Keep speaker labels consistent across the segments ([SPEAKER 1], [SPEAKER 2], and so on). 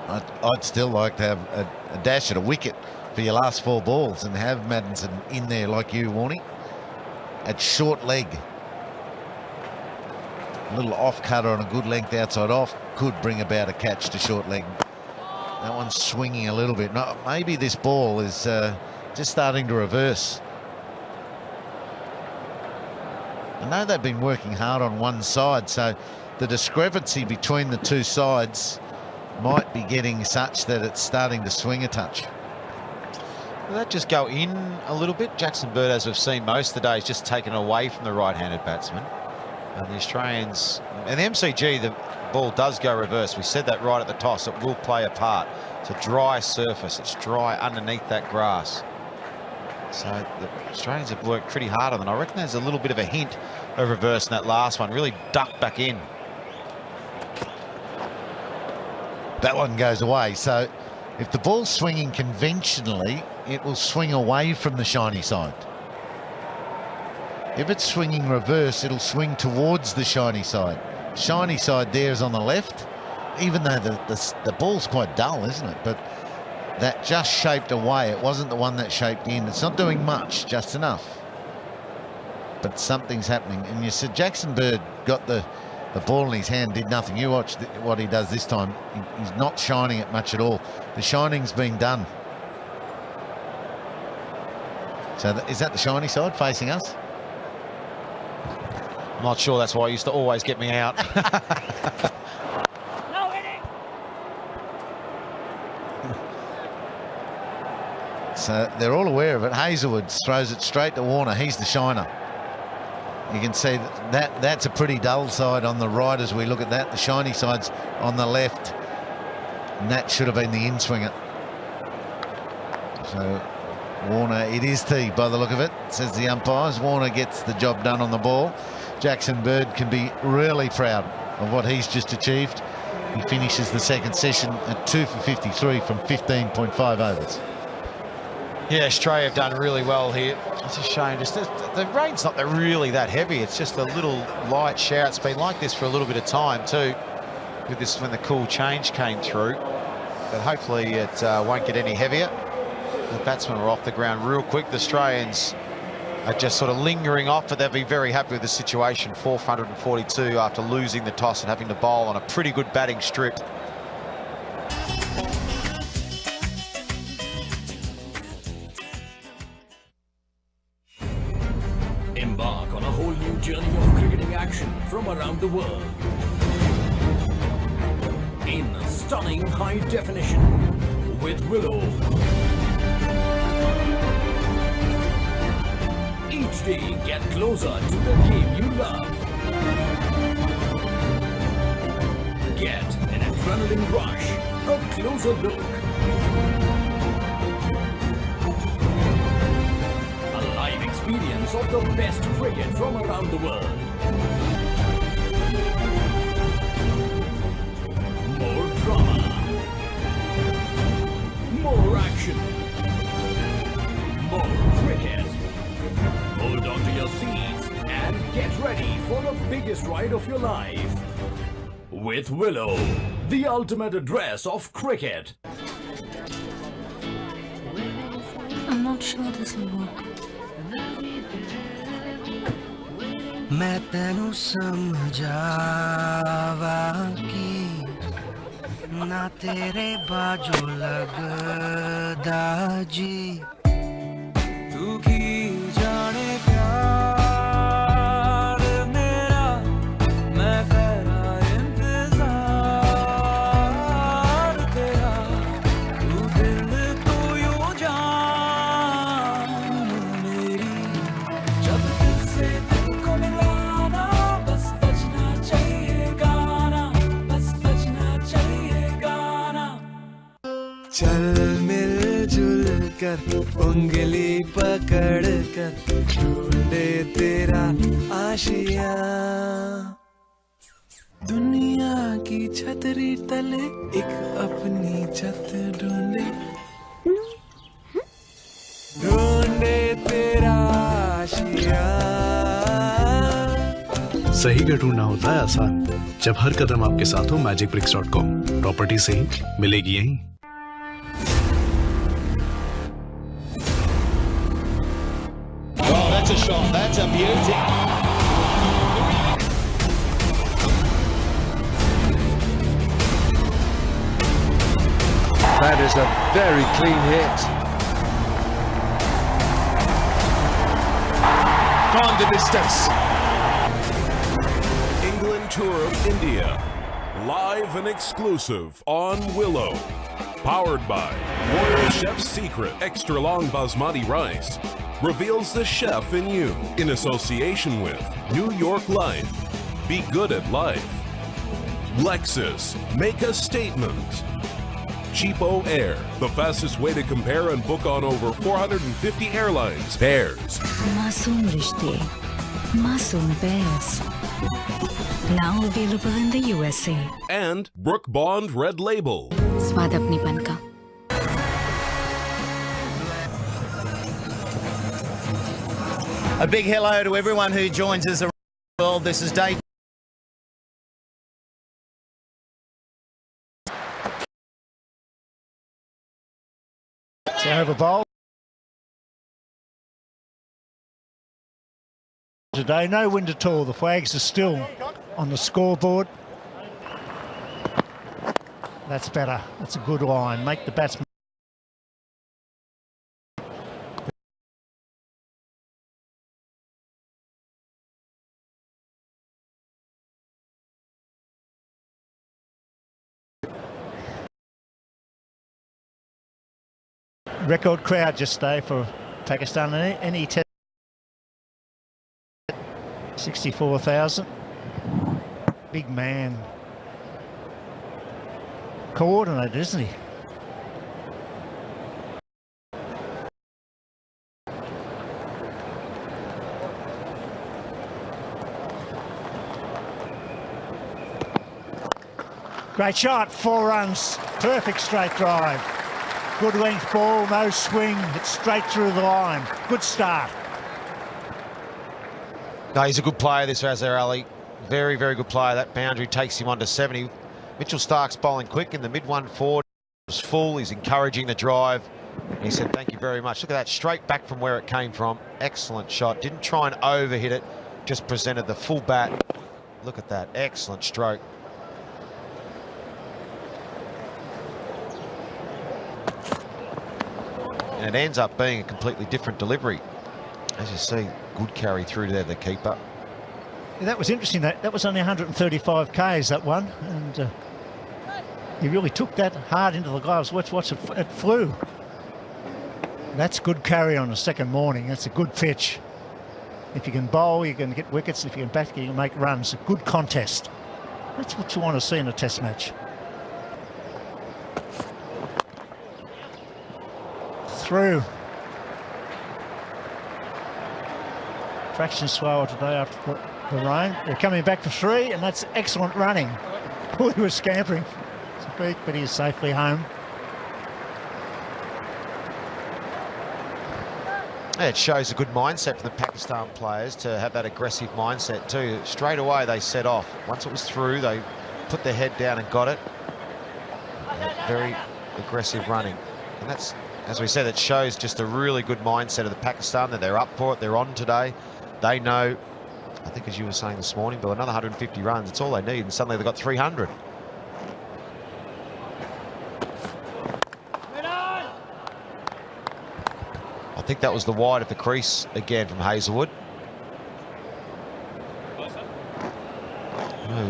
[SPEAKER 1] I'd still like to have a dash at a wicket for your last 4 balls and have Maddinson in there like you, Warnie. At short leg. A little off cutter on a good length outside off could bring about a catch to short leg. That one's swinging a little bit. No, maybe this ball is just starting to reverse. I know they've been working hard on one side, so the discrepancy between the two sides might be getting such that it's starting to swing a touch.
[SPEAKER 2] Will that just go in a little bit? Jackson Bird, as we've seen most of the day, is just taken away from the right-handed batsman. And the Australians, and the MCG, the ball does go reverse. We said that right at the toss. It will play a part. It's a dry surface. It's dry underneath that grass. So the Australians have worked pretty hard on it. I reckon there's a little bit of a hint of reverse in that last one. Really ducked back in.
[SPEAKER 1] That one goes away. So if the ball's swinging conventionally, it will swing away from the shiny side. If it's swinging reverse, it'll swing towards the shiny side. Shiny side there is on the left, even though the ball's quite dull, isn't it? But that just shaped away. It wasn't the one that shaped in. It's not doing much, just enough. But something's happening. And you said Jackson Bird got the ball in his hand, did nothing. You watch what he does this time. He's not shining it much at all. The shining's been done. So is that the shiny side facing us?
[SPEAKER 2] I'm not sure. That's why it used to always get me out.
[SPEAKER 3] No hitting.
[SPEAKER 1] So they're all aware of it. Hazlewood throws it straight to Warner. He's the shiner. You can see that's a pretty dull side on the right as we look at that. The shiny side's on the left. And that should have been the in-swinger. So Warner, it is T by the look of it, says the umpires. Warner gets the job done on the ball. Jackson Bird can be really proud of what he's just achieved. He finishes the second session at 2 for 53 from 15.5 overs.
[SPEAKER 2] Yeah, Australia have done really well here. It's a shame. Just the rain's not really that heavy. It's just a little light shower. It's been like this for a little bit of time too, with this when the cool change came through. But hopefully it won't get any heavier. The batsmen are off the ground real quick. The Australians are just sort of lingering off, but they'll be very happy with the situation. 442 after losing the toss and having to bowl on a pretty good batting strip.
[SPEAKER 4] Embark on a whole new journey of cricketing action from around the world. In stunning high definition with Willow. Each day, get closer to the game you love. Get an adrenaline rush, a closer look. A live experience of the best cricket from around the world. More drama. More action. More cricket. Hold on to your seats and get ready for the biggest ride of your life. With Willow, the ultimate address of cricket.
[SPEAKER 5] I'm not sure this will work.
[SPEAKER 6] मैं तेनू समझावा की ना तेरे बाजू लगदा जी तू की जाने प्यार मेरा मैं करा इंतजार तेरा तू दिल को यूं जान मेरी जब दिल से दिल को मिलाना बस बजना चाहिए गाना बस बजना चाहिए गाना चल मिलजुल कर उंगली पकड़ कर ढूंढे तेरा आशिया दुनिया की छतरी तले एक अपनी छत ढूंढे ढूंढे तेरा आशिया
[SPEAKER 3] सही घर ढूंढना होता है आसान जब हर कदम आपके साथ हो magicbricks.com प्रॉपर्टी सही मिलेगी यहीं।
[SPEAKER 7] Oh, that's a shot. That's a beauty.
[SPEAKER 8] That is a very clean hit. Gone the distance.
[SPEAKER 9] England Tour of India. Live and exclusive on Willow. Powered by Royal Chef's Secret Extra Long Basmati Rice. Reveals the chef in you in association with New York Life. Be good at life. Lexus. Make a statement. Cheapo Air, the fastest way to compare and book on over 450 airlines pairs.
[SPEAKER 5] Masoom Rishte, Masoom Pairs. Now available in the USA.
[SPEAKER 9] And Brook Bond Red Label.
[SPEAKER 5] स्वाद अपनीपन का।
[SPEAKER 7] A big hello to everyone who joins us around the world. This is day.
[SPEAKER 10] Over bowl today, no wind at all. The flags are still on the scoreboard. That's better. That's a good line. Make the batsman. Record crowd just today for Pakistan. Any test 64,000. Big man. Coordinated, isn't he? Great shot, 4 runs, perfect straight drive. Good length ball, no swing, it's straight through the line. Good start.
[SPEAKER 2] No, he's a good player, this Azhar Ali. Very, very good player. That boundary takes him on to 70. Mitchell Stark's bowling quick in the mid-1 forward. Was full, he's encouraging the drive. He said, thank you very much. Look at that, straight back from where it came from. Excellent shot. Didn't try and overhit it, just presented the full bat. Look at that, excellent stroke. And it ends up being a completely different delivery. As you see, good carry through there, the keeper.
[SPEAKER 10] Yeah, that was interesting. That was only 135 Ks, that one. And he really took that hard into the gloves. Watch it flew. That's good carry on a second morning. That's a good pitch. If you can bowl, you can get wickets. If you can bat, you can make runs. A good contest. That's what you want to see in a test match. Through. Fraction slower today after the rain. They're coming back for 3, and that's excellent running. Boy, he was scampering to feet, but he's safely home.
[SPEAKER 2] Yeah, it shows a good mindset for the Pakistan players to have that aggressive mindset too. Straight away they set off. Once it was through, they put their head down and got it. Very aggressive running. And that's, as we said, it shows just a really good mindset of the Pakistan, that they're up for it, they're on today. They know, I think as you were saying this morning, Bill, another 150 runs, it's all they need, and suddenly they've got 300. I think that was the wide of the crease again from Hazlewood.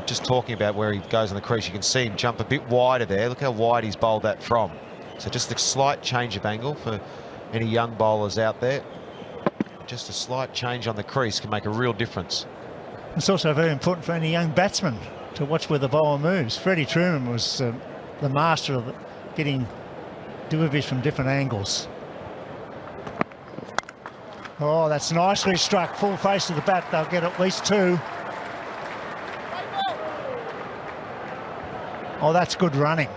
[SPEAKER 2] Just talking about where he goes on the crease, you can see him jump a bit wider there. Look how wide he's bowled that from. So just a slight change of angle for any young bowlers out there. Just a slight change on the crease can make a real difference.
[SPEAKER 10] It's also very important for any young batsman to watch where the bowler moves. Freddie Truman was the master of getting deliveries from different angles. Oh, that's nicely struck. Full face of the bat. They'll get at least 2. Oh, that's good running.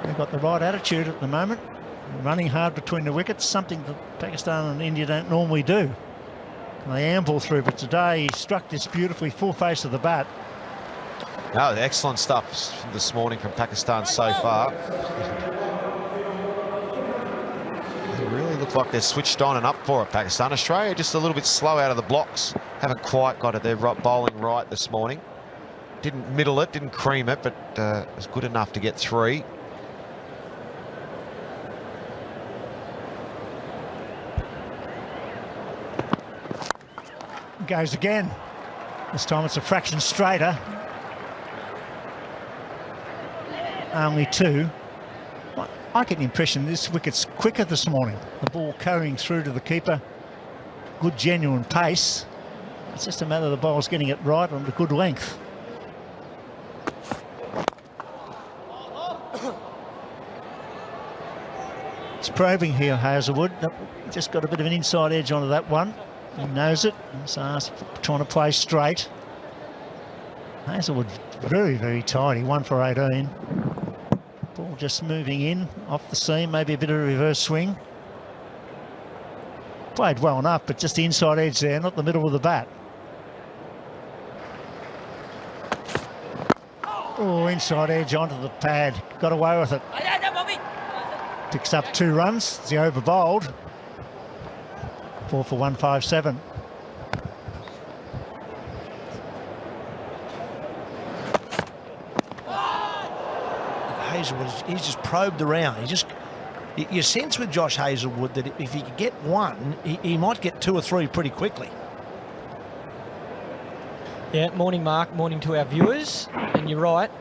[SPEAKER 10] They've got the right attitude at the moment. Running hard between the wickets, something that Pakistan and India don't normally do. They amble through, but today he struck this beautifully, full face of the bat.
[SPEAKER 2] No, excellent stuff this morning from Pakistan so far. They really look like they're switched on and up for it, Pakistan. Australia just a little bit slow out of the blocks. Haven't quite got it. They're bowling right this morning. Didn't middle it, didn't cream it, but it was good enough to get 3.
[SPEAKER 10] Goes again. This time it's a fraction straighter. Only 2. I get the impression this wicket's quicker this morning. The ball carrying through to the keeper. Good genuine pace. It's just a matter of the bowl's getting it right on the good length. It's probing here, Hazlewood. Just got a bit of an inside edge onto that one. He knows it. So trying to play straight. Hazlewood very, very tidy. 1 for 18. Ball just moving in off the seam. Maybe a bit of a reverse swing. Played well enough, but just the inside edge there, not the middle of the bat. Oh, inside edge onto the pad. Got away with it. Picks up 2 runs. He over bowled. 4 for 157.
[SPEAKER 11] Hazlewood, he's just probed around. You sense with Josh Hazlewood that if he could get 1, he might get 2 or 3 pretty quickly.
[SPEAKER 12] Yeah, morning, Mark. Morning to our viewers. And you're right.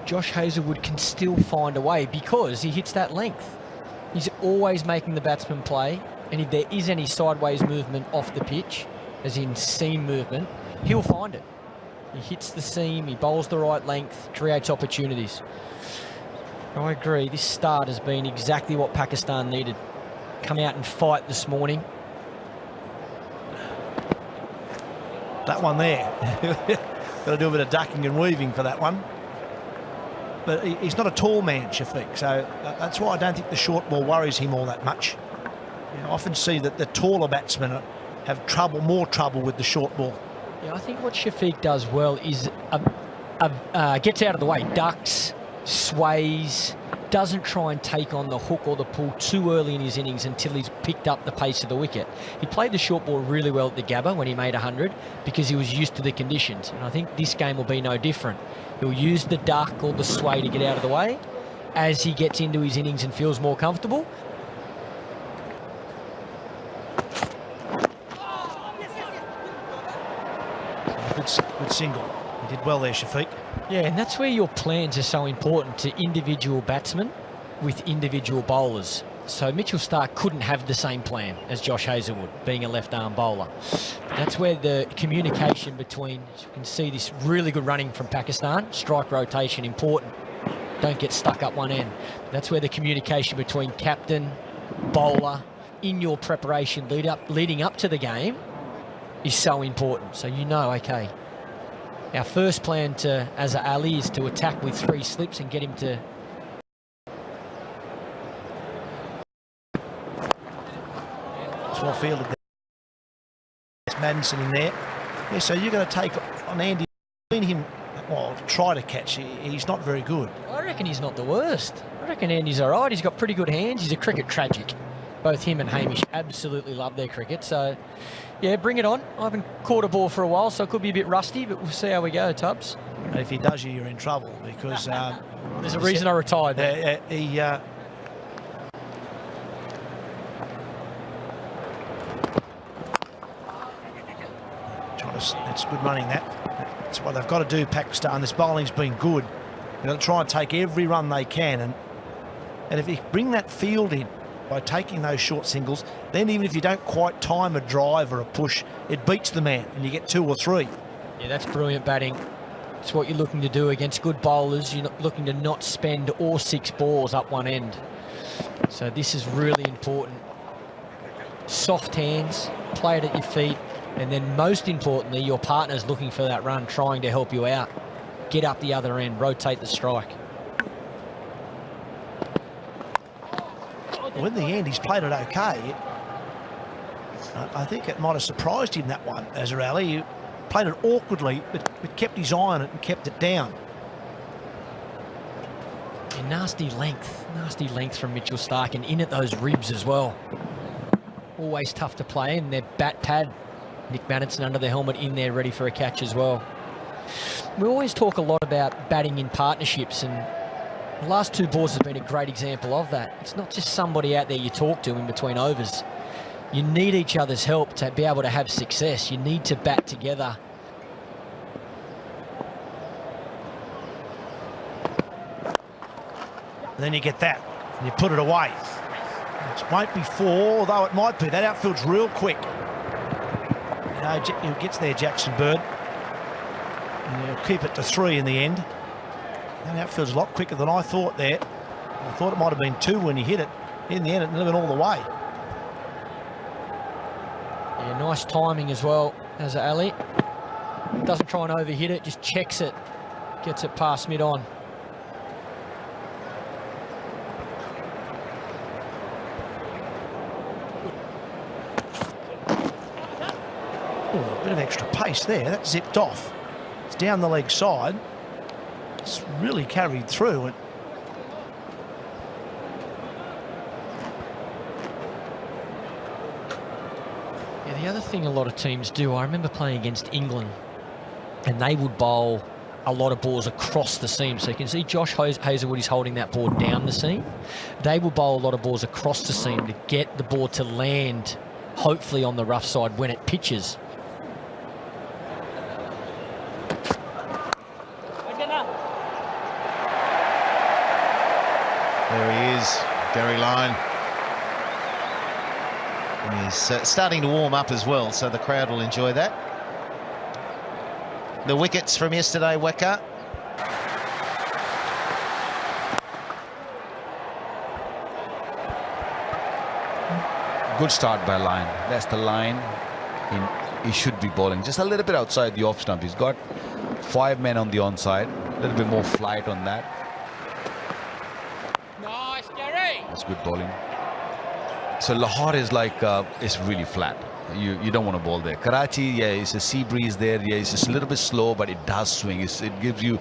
[SPEAKER 12] Josh Hazlewood can still find a way because he hits that length. He's always making the batsman play. And if there is any sideways movement off the pitch, as in seam movement, he'll find it. He hits the seam, he bowls the right length, creates opportunities. I agree, this start has been exactly what Pakistan needed. Come out and fight this morning.
[SPEAKER 11] That one there. Got to do a bit of ducking and weaving for that one. But he's not a tall man, Shafiq, so that's why I don't think the short ball worries him all that much. I often see that the taller batsmen have more trouble with the short ball.
[SPEAKER 12] Yeah, I think what Shafiq does well is gets out of the way, ducks, sways, doesn't try and take on the hook or the pull too early in his innings until he's picked up the pace of the wicket. He played the short ball really well at the Gabba when he made 100 because he was used to the conditions. And I think this game will be no different. He'll use the duck or the sway to get out of the way as he gets into his innings and feels more comfortable.
[SPEAKER 11] Good single. He did well there, Shafiq.
[SPEAKER 12] Yeah, and that's where your plans are so important to individual batsmen with individual bowlers. So Mitchell Starc couldn't have the same plan as Josh Hazlewood, being a left-arm bowler. That's where the communication between, as you can see this really good running from Pakistan, strike rotation important. Don't get stuck up one end. That's where the communication between captain, bowler, in your preparation leading up to the game is so important. So you know, okay, our first plan to Azhar Ali is to attack with 3 slips and get him to...
[SPEAKER 11] It's well fielded there. It's Maddinson in there. Yeah, so you're going to take on Andy. Seen him, well, try to catch. He's not very good.
[SPEAKER 12] I reckon he's not the worst. I reckon Andy's all right. He's got pretty good hands. He's a cricket tragic. Both him and Hamish absolutely love their cricket. So, yeah, bring it on. I haven't caught a ball for a while, so it could be a bit rusty, but we'll see how we go, Tubbs.
[SPEAKER 11] And if he does you're in trouble because...
[SPEAKER 12] there's a reason I retired there.
[SPEAKER 11] That's good running, that. That's what they've got to do, Pakistan. This bowling's been good. They've got to try and take every run they can. And if you bring that field in by taking those short singles, then even if you don't quite time a drive or a push, it beats the man and you get 2 or 3.
[SPEAKER 12] Yeah, that's brilliant batting. It's what you're looking to do against good bowlers. You're looking to not spend all 6 balls up one end. So this is really important. Soft hands, play it at your feet. And then most importantly, your partner's looking for that run, trying to help you out. Get up the other end, rotate the strike.
[SPEAKER 11] Well, in the end, he's played it okay. I think it might have surprised him, that one, as a rally. He played it awkwardly, but kept his eye on it and kept it down.
[SPEAKER 12] A nasty length from Mitchell Starc, and in at those ribs as well. Always tough to play in. Their bat pad, Nick Maddinson under the helmet in there ready for a catch as well. We always talk a lot about batting in partnerships, and the last 2 balls has been a great example of that. It's not just somebody out there you talk to in between overs. You need each other's help to be able to have success. You need to bat together.
[SPEAKER 11] And then you get that, and you put it away. It won't be 4, although it might be. That outfield's real quick. He gets there, Jackson Bird. And he'll keep it to 3 in the end. That outfield's a lot quicker than I thought there. I thought it might have been 2 when he hit it. In the end, it went all the way.
[SPEAKER 12] Yeah, nice timing as well, as Ali. Doesn't try and overhit it, just checks it. Gets it past mid-on.
[SPEAKER 11] Oh, a bit of extra pace there. That zipped off. It's down the leg side. It's really carried through.
[SPEAKER 12] Yeah, the other thing a lot of teams do, I remember playing against England, and they would bowl a lot of balls across the seam. So you can see Josh Hazlewood is holding that ball down the seam. They will bowl a lot of balls across the seam to get the ball to land, hopefully on the rough side when it pitches.
[SPEAKER 1] There he is, Gary Lyon. And he's starting to warm up as well, so the crowd will enjoy that. The wickets from yesterday, Weka.
[SPEAKER 13] Good start by Lyon. That's the line. He should be bowling just a little bit outside the off stump. He's got 5 men on the onside. A little bit more flight on that.
[SPEAKER 12] Nice, Gary.
[SPEAKER 13] That's good bowling. So Lahore is like, it's really flat. You don't want to bowl there. Karachi, yeah, it's a sea breeze there. Yeah, it's just a little bit slow, but it does swing. It gives you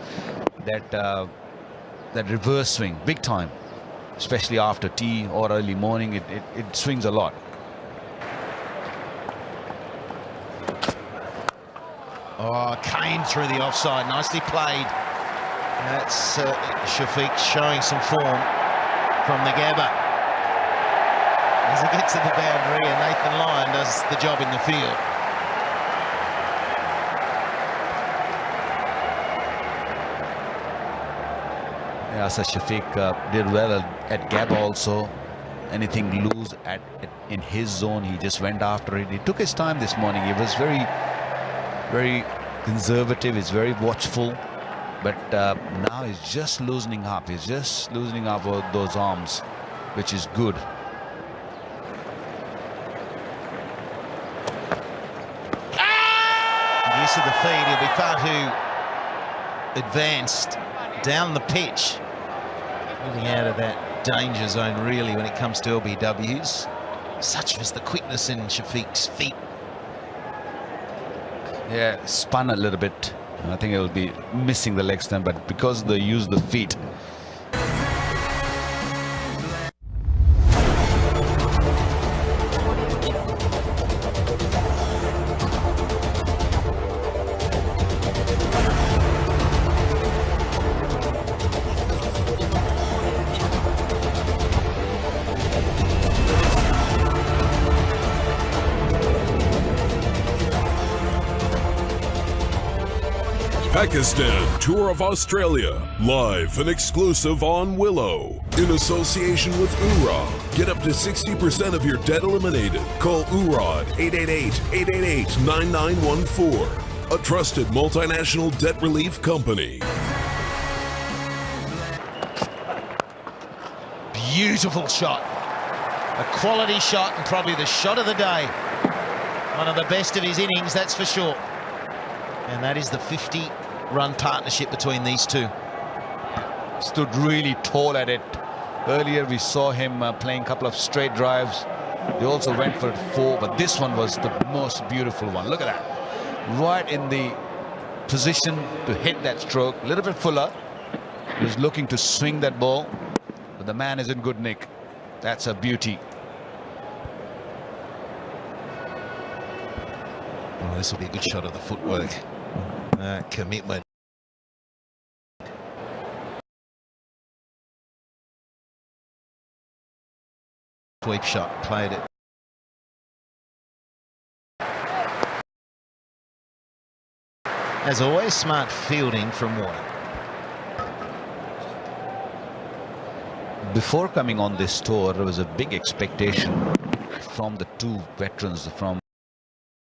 [SPEAKER 13] that that reverse swing, big time. Especially after tea or early morning, it swings a lot.
[SPEAKER 1] Oh, Kane through the offside. Nicely played. That's Shafiq showing some form from the Gabba. As he gets to the boundary, and Nathan Lyon does the job in the field.
[SPEAKER 13] Yeah, so Shafiq did well at Gabba also. Anything loose in his zone, he just went after it. He took his time this morning. He was very, very conservative. He's very watchful. But now he's just loosening up. He's just loosening up those arms, which is good.
[SPEAKER 1] Use of the feed, he'll be far too advanced down the pitch. Moving out of that danger zone really when it comes to LBWs. Such was the quickness in Shafiq's feet.
[SPEAKER 13] Yeah, spun a little bit. I think it'll be missing the leg stump, but because they use the feet.
[SPEAKER 9] Pakistan Tour of Australia, live and exclusive on Willow. In association with Urad. Get up to 60% of your debt eliminated. Call Urad 888-888-9914. A trusted multinational debt relief company.
[SPEAKER 1] Beautiful shot. A quality shot, and probably the shot of the day. One of the best of his innings, that's for sure. And that is the 50-run partnership between these two.
[SPEAKER 13] Stood really tall at it. Earlier we saw him playing a couple of straight drives. They also went for 4, but this one was the most beautiful one. Look at that. Right in the position to hit that stroke. A little bit fuller. He was looking to swing that ball, but the man is in good nick. That's a beauty.
[SPEAKER 2] Oh, this will be a good shot of the footwork. Commitment. Sweep shot, played it. As always, smart fielding from Warner.
[SPEAKER 13] Before coming on this tour, there was a big expectation from the two veterans from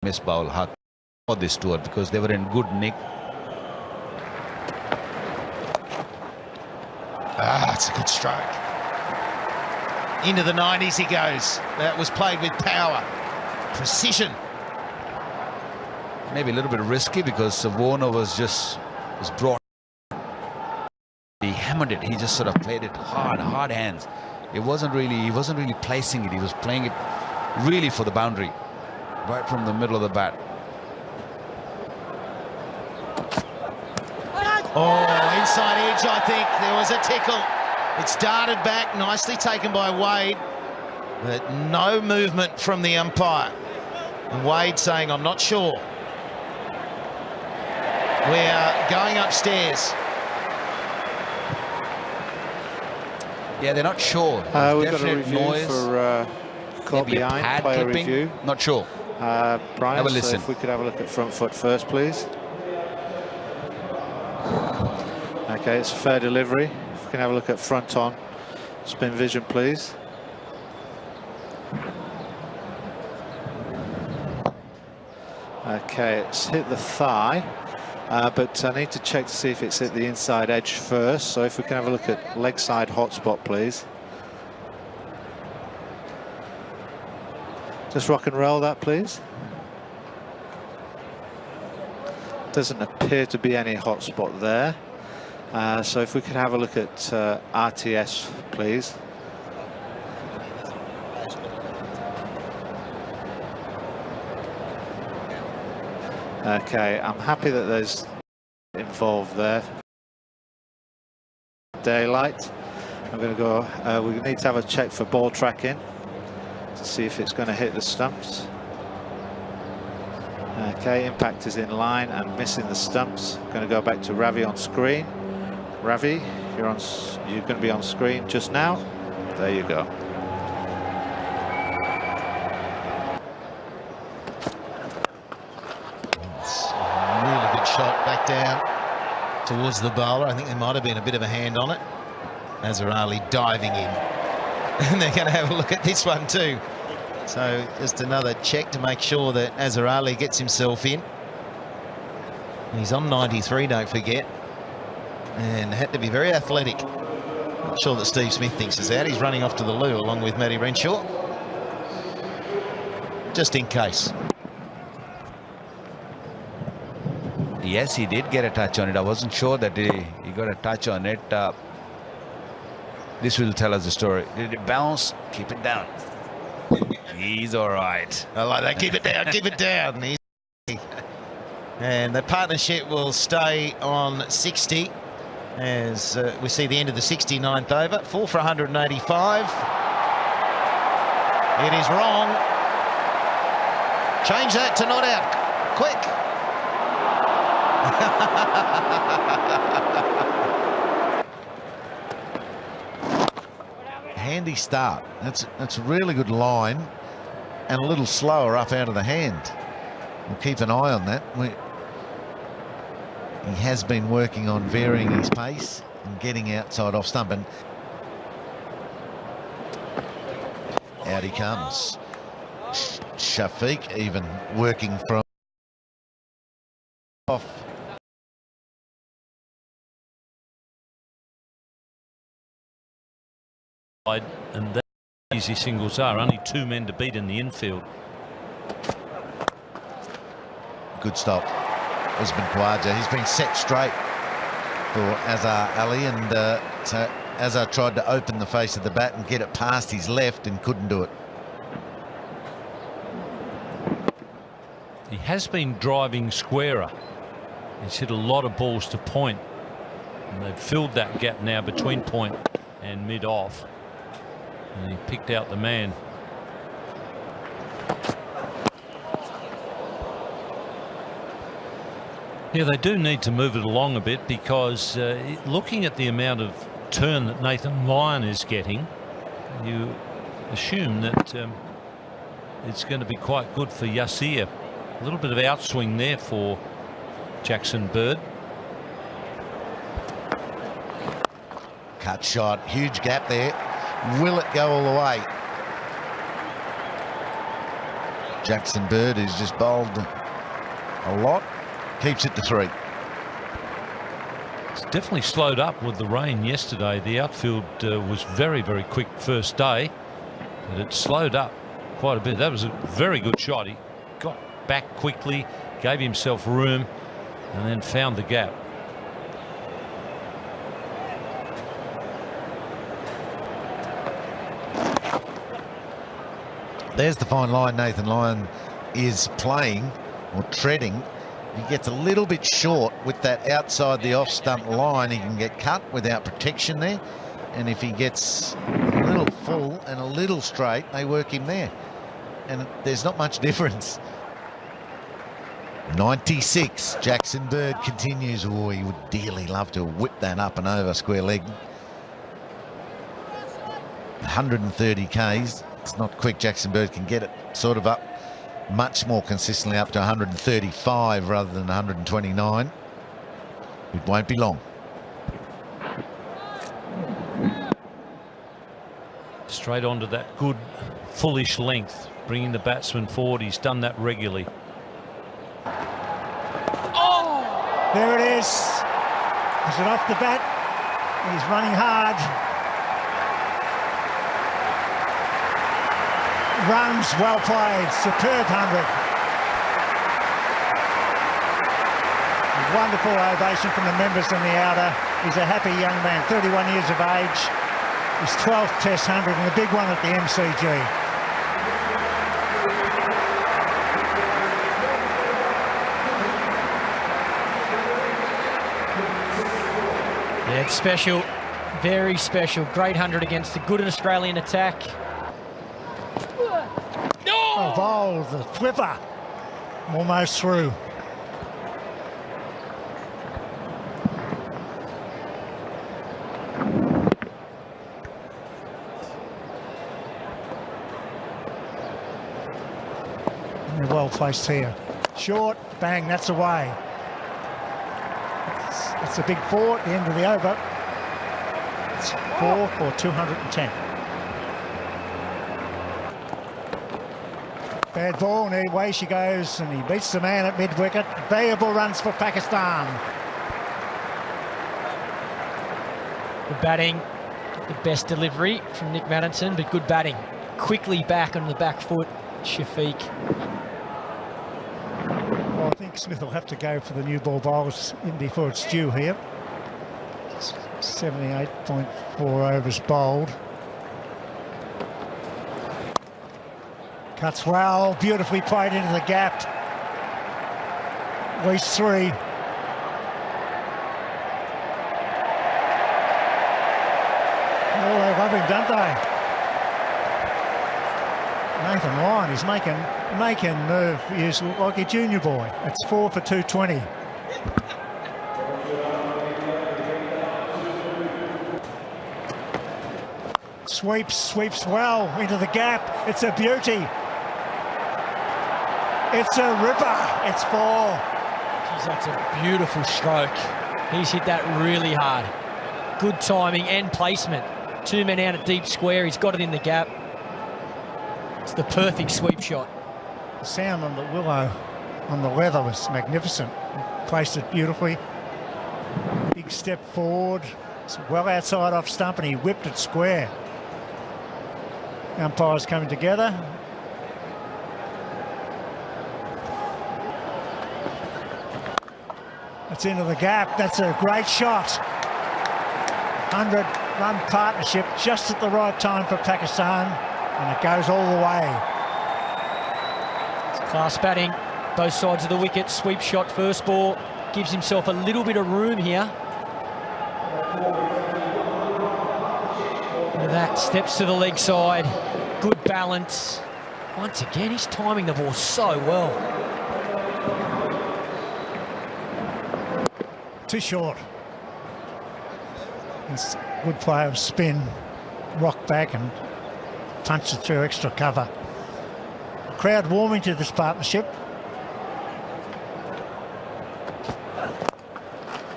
[SPEAKER 13] Misbah-ul Haq for this tour because they were in good nick.
[SPEAKER 2] It's a good stroke. Into the 90s he goes. That was played with power, precision.
[SPEAKER 13] Maybe a little bit risky because Warner was brought. He hammered it. He just sort of played it hard hands. He wasn't really placing it. He was playing it really for the boundary, right from the middle of the bat.
[SPEAKER 2] Oh, inside edge, I think. There was a tickle. It's darted back, nicely taken by Wade, but no movement from the umpire. And Wade saying, I'm not sure. We're going upstairs.
[SPEAKER 13] Yeah, they're not sure.
[SPEAKER 14] We've got a review
[SPEAKER 13] noise.
[SPEAKER 14] for caught
[SPEAKER 13] Maybe a
[SPEAKER 14] behind,
[SPEAKER 13] pad
[SPEAKER 14] player
[SPEAKER 13] clipping.
[SPEAKER 14] review.
[SPEAKER 13] Not sure.
[SPEAKER 14] Brian,
[SPEAKER 13] have a
[SPEAKER 14] so
[SPEAKER 13] listen.
[SPEAKER 14] if we could have a look at front foot first, please. Okay, it's a fair delivery. If we can have a look at front on. Spin vision, please. Okay, it's hit the thigh, but I need to check to see if it's hit the inside edge first. So if we can have a look at leg side hotspot, please. Just rock and roll that, please. Doesn't appear to be any hotspot there. So if we could have a look at RTS, please. Okay, I'm happy that there's involved there. Daylight. I'm going to go. We need to have a check for ball tracking to see if it's going to hit the stumps. Okay, impact is in line and missing the stumps. Going to go back to Ravi on screen. Ravi, you're going to be on screen just now. There you go.
[SPEAKER 2] Really good shot back down towards the bowler. I think there might have been a bit of a hand on it. Azhar Ali diving in. And they're going to have a look at this one too. So just another check to make sure that Azhar Ali gets himself in. He's on 93, don't forget. And had to be very athletic. Not sure that Steve Smith thinks is out. He's running off to the loo along with Matty Renshaw. Just in case.
[SPEAKER 13] Yes, he did get a touch on it. I wasn't sure that he got a touch on it. This will tell us the story. Did it bounce? Keep it down. He's all right.
[SPEAKER 2] I like that. Keep it down. Keep it down. And the partnership will stay on 60 as we see the end of the 69th over. 4 for 185. It is wrong. Change that to not out. Quick. Handy start. That's a really good line and a little slower up out of the hand. We'll keep an eye on that. He has been working on varying his pace and getting outside off stump, and out he comes. Shafiq even working from off.
[SPEAKER 15] And that easy singles are only 2 men to beat in the infield.
[SPEAKER 1] Good stop. Usman Khawaja, he's been set straight for Azhar Ali, and so Azhar tried to open the face of the bat and get it past his left and couldn't do it.
[SPEAKER 15] he has been driving squarer. He's hit a lot of balls to point, and they've filled that gap now between point and mid-off, and he picked out the man. Yeah, they do need to move it along a bit, because looking at the amount of turn that Nathan Lyon is getting, you assume that it's going to be quite good for Yasir. A little bit of outswing there for Jackson Bird.
[SPEAKER 1] Cut shot, huge gap there. Will it go all the way? Jackson Bird, who's just bowled a lot, keeps it to 3.
[SPEAKER 15] It's definitely slowed up with the rain yesterday. The outfield was very, very quick first day, but it slowed up quite a bit. That was a very good shot. He got back quickly, gave himself room, and then found the gap.
[SPEAKER 1] There's the fine line Nathan Lyon is playing, or treading. He gets a little bit short with that outside the off stump line. He can get cut without protection there, and if he gets a little full and a little straight, they work him there, and there's not much difference. 96. Jackson Bird continues. Oh, he would dearly love to whip that up and over square leg. 130 Ks. It's not quick. Jackson Bird can get it sort of up much more consistently, up to 135 rather than 129. It won't be long.
[SPEAKER 15] Straight onto that good fullish length, bringing the batsman forward. He's done that regularly.
[SPEAKER 10] There it is. Is it off the bat? He's running hard. Runs, well played, superb 100. Wonderful ovation from the members in the outer. He's a happy young man, 31 years of age. His 12th Test 100 and a big one at the MCG.
[SPEAKER 12] Yeah, it's special, very special. Great 100 against a good Australian attack.
[SPEAKER 10] Oh, bowled the flipper, almost through. And they're well placed here. Short, bang, that's away. It's a big 4 at the end of the over. It's 4 for 210. Bad ball, and away she goes, and he beats the man at mid-wicket. Valuable runs for Pakistan.
[SPEAKER 12] Good batting, the best delivery from Nick Maddinson, but good batting. Quickly back on the back foot, Shafiq.
[SPEAKER 10] Well, I think Smith will have to go for the new ball bowlers in before it's due here. 78.4 overs bowled. Cuts well, beautifully played into the gap. At least 3. Oh, they love him, don't they? Nathan Lyon is making Merv use look like a junior boy. It's 4 for 220. Sweeps well into the gap. It's a beauty. It's a ripper. It's 4.
[SPEAKER 12] Geez, that's a beautiful stroke. He's hit that really hard. Good timing and placement. 2 men out at deep square. He's got it in the gap. It's the perfect sweep shot.
[SPEAKER 10] The sound on the willow, on the leather, was magnificent. Placed it beautifully. Big step forward. It's well outside off stump, and he whipped it square. Umpires coming together. That's into the gap. That's a great shot. 100-run partnership just at the right time for Pakistan, and it goes all the way.
[SPEAKER 12] It's class batting. Both sides of the wicket, sweep shot, first ball, gives himself a little bit of room here. Look at that, steps to the leg side, good balance. Once again, he's timing the ball so well.
[SPEAKER 10] Too short. It's a good play of spin, rock back and punch it through extra cover. The crowd warming to this partnership.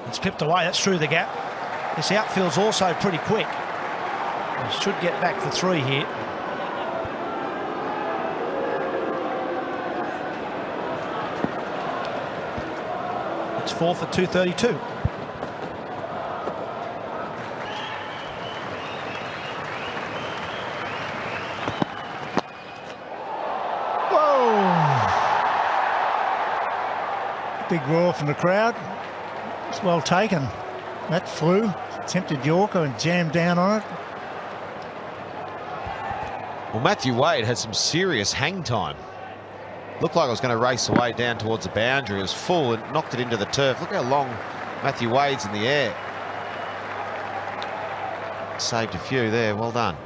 [SPEAKER 11] It's clipped away, that's through the gap. This outfield's also pretty quick. He should get back for 3 here. It's 4 for 232.
[SPEAKER 10] Whoa! Big roar from the crowd. It's well taken. That flew. Attempted Yorker and jammed down on it.
[SPEAKER 2] Well, Matthew Wade had some serious hang time. Looked like it was going to race away down towards the boundary. It was full and knocked it into the turf. Look how long Matthew Wade's in the air. Saved a few there. Well done.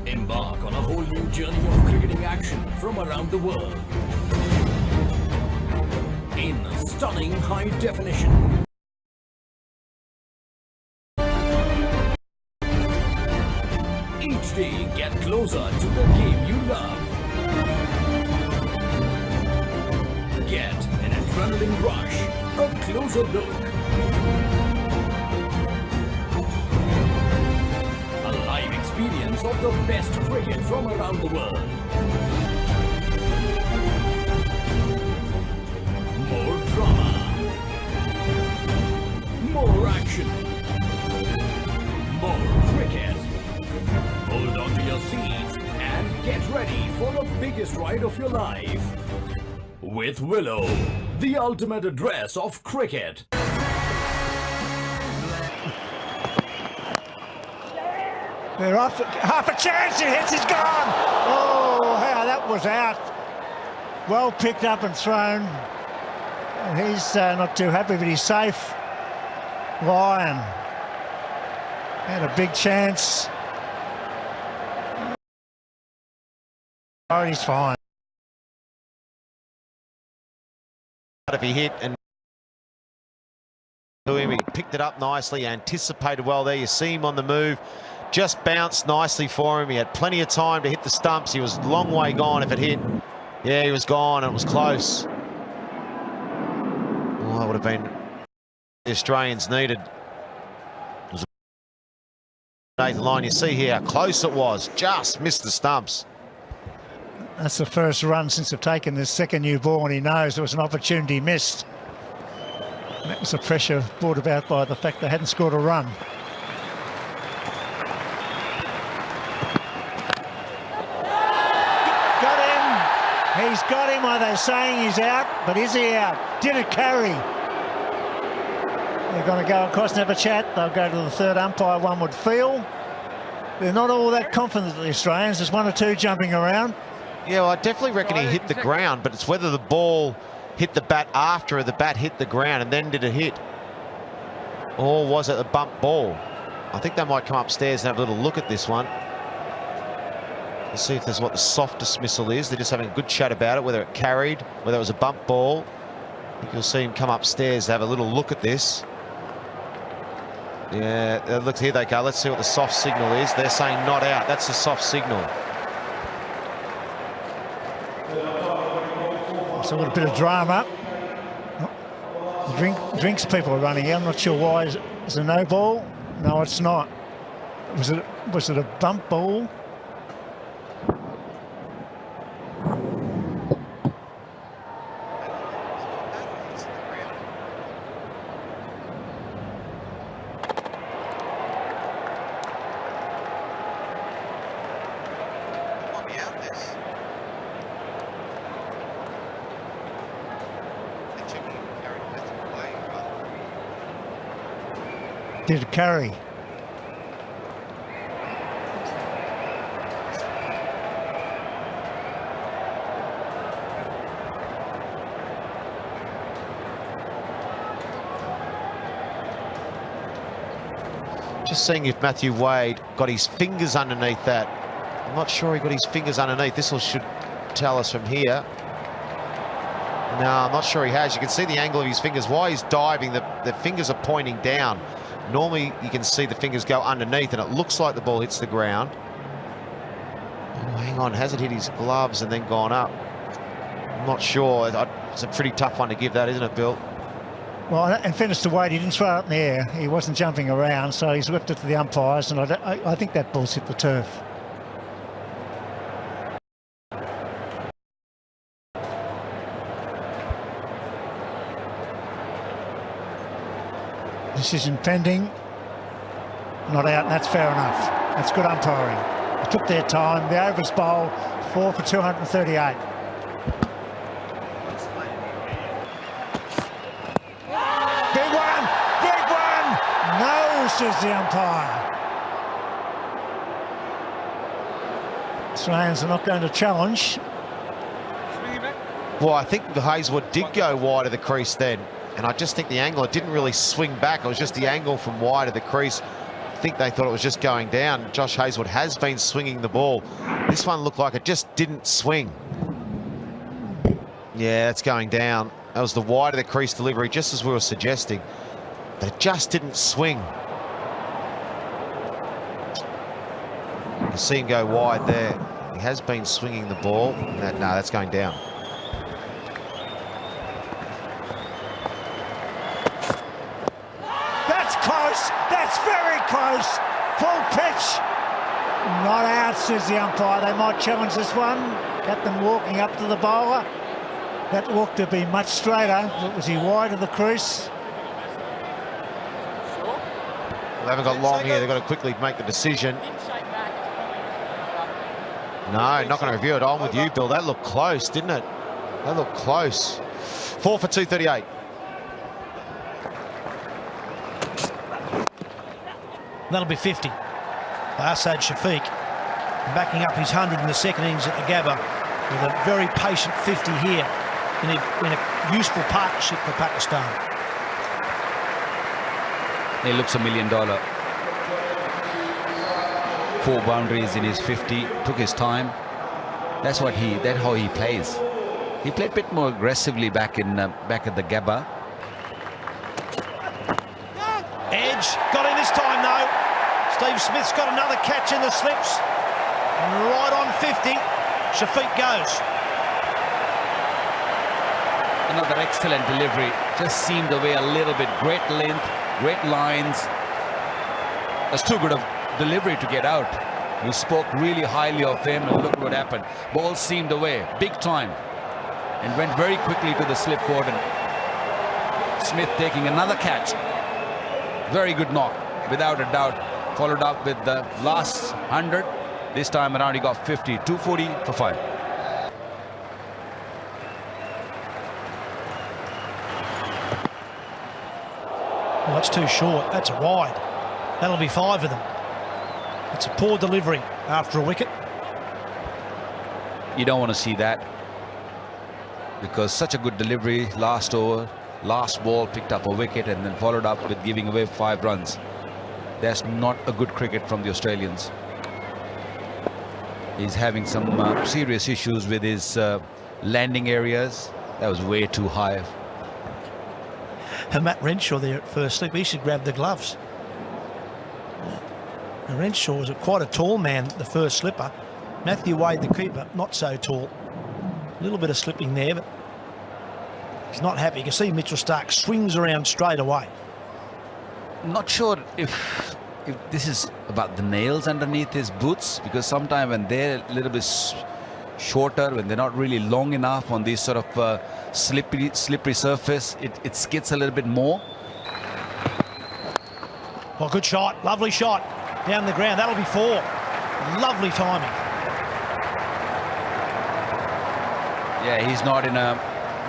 [SPEAKER 4] Embark on a whole new journey of cricketing action from around the world. In stunning high definition. Each day, get closer to the game you love. Get an adrenaline rush, a closer look. A live experience of the best cricket from around the world. More drama, more action, more cricket. Hold on to your seats and get ready for the biggest ride of your life. With Willow, the ultimate address of cricket.
[SPEAKER 10] They're off. Half a chance. It hits. He's gone. Oh, how that was out. Well picked up and thrown. He's not too happy, but he's safe. Lyon had a big chance. Oh, he's fine.
[SPEAKER 2] If he hit and to him, he picked it up nicely, anticipated well there. You see him on the move, just bounced nicely for him. He had plenty of time to hit the stumps. He was a long way gone if it hit. Yeah, he was gone and it was close. Well, that would have been the Australians needed. It was Nathan Lyon. You see here how close it was. Just missed the stumps.
[SPEAKER 10] That's the first run since they've taken this second new ball, and he knows there was an opportunity missed. And that was the pressure brought about by the fact they hadn't scored a run. Got him. He's got him. Are they saying he's out? But is he out? Did it carry? They're going to go across and have a chat. They'll go to the third umpire, one would feel. They're not all that confident, the Australians. There's one or two jumping around.
[SPEAKER 2] Yeah, well, I definitely reckon he hit the ground, but it's whether the ball hit the bat after the bat hit the ground and then did it hit. Or was it a bump ball? I think they might come upstairs and have a little look at this one. Let's see if there's what the soft dismissal is. They're just having a good chat about it, whether it carried, whether it was a bump ball. I think you'll see him come upstairs to have a little look at this. Yeah, look, here they go. Let's see what the soft signal is. They're saying not out. That's the soft signal.
[SPEAKER 10] So a little bit of drama. The drinks people are running out. I'm not sure why. Is it a no ball? No, it's not. Was it a bump ball? did carry.
[SPEAKER 2] Just seeing if Matthew Wade got his fingers underneath that. I'm not sure he got his fingers underneath. This should tell us from here. No, I'm not sure he has. You can see the angle of his fingers. While he's diving, the fingers are pointing down. Normally, you can see the fingers go underneath, and it looks like the ball hits the ground. Oh, hang on. Has it hit his gloves and then gone up? I'm not sure. It's a pretty tough one to give that, isn't it, Bill?
[SPEAKER 10] Well, in fairness to Wade, he didn't throw it in the air. He wasn't jumping around, so he's whipped it to the umpires, and I think that ball's hit the turf. Decision pending. Not out, and that's fair enough. That's good umpiring. They took their time. The overs bowl, 4 for 238. Says the umpire. Australians are not going to challenge.
[SPEAKER 2] Well, I think Hazlewood did go wide of the crease then, and I just think the angle, it didn't really swing back. It was just the angle from wide of the crease. I think they thought it was just going down. Josh Hazlewood has been swinging the ball. This one looked like it just didn't swing. Yeah, it's going down. That was the wide of the crease delivery, just as we were suggesting. But it just didn't swing. You can see him go wide there. He has been swinging the ball. No, that's going down.
[SPEAKER 10] That's close. That's very close. Full pitch. Not out, says the umpire. They might challenge this one. Captain walking up to the bowler. That looked to be much straighter. Was he wide of the crease?
[SPEAKER 2] They haven't got long here. They've got to quickly make the decision. No, not going to review it. I'm with you, Bill. That looked close, didn't it? That looked close. 4 for 238.
[SPEAKER 11] That'll be 50. Asad Shafiq backing up his 100 in the second innings at the Gabba with a very patient 50 here in a useful partnership for Pakistan.
[SPEAKER 13] He looks $1 million. 4 boundaries in his 50, took his time. That's how he plays. He played a bit more aggressively back at the Gabba.
[SPEAKER 11] Edge got in this time though. Steve Smith's got another catch in the slips. And right on 50, Shafiq goes.
[SPEAKER 13] Another excellent delivery. Just seemed away a little bit. Great length, great lines. That's too good of delivery to get out. We spoke really highly of him, and look what happened. Ball seamed away, big time, and went very quickly to the slip cordon. Smith taking another catch. Very good knock, without a doubt. Followed up with the last 100. This time around he got 50. 240 for 5.
[SPEAKER 11] Well, that's too short. That's a wide. That'll be 5 of them. It's a poor delivery after a wicket.
[SPEAKER 13] You don't want to see that, because such a good delivery last over, last ball picked up a wicket and then followed up with giving away 5 runs. That's not a good cricket from the Australians. He's having some serious issues with his landing areas. That was way too high.
[SPEAKER 11] And Matt Renshaw there at first slip, he should grab the gloves. And Renshaw was quite a tall man, the first slipper. Matthew Wade, the keeper, not so tall. A little bit of slipping there, but he's not happy. You can see Mitchell Starc swings around straight away.
[SPEAKER 13] Not sure if this is about the nails underneath his boots, because sometimes when they're a little bit shorter, when they're not really long enough on these sort of slippery surface, it skids a little bit more.
[SPEAKER 11] Well, good shot, lovely shot down the ground. That'll be 4. Lovely timing.
[SPEAKER 13] Yeah, he's not in a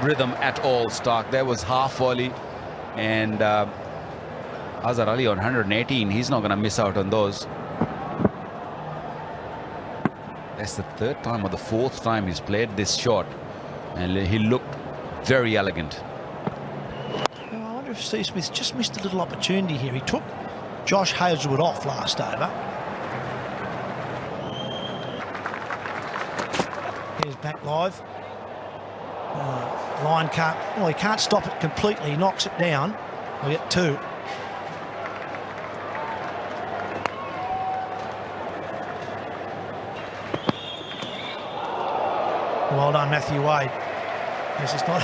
[SPEAKER 13] rhythm at all, Starc. There was half volley, and Azhar Ali on 118. He's not going to miss out on those. That's the third time or the fourth time he's played this shot, and he looked very elegant.
[SPEAKER 11] I wonder if Steve Smith just missed a little opportunity here. He took Josh Hazlewood off last over. Here's back live. Line can't, well, he can't stop it completely. He knocks it down. We get two. Well done, Matthew Wade. This is not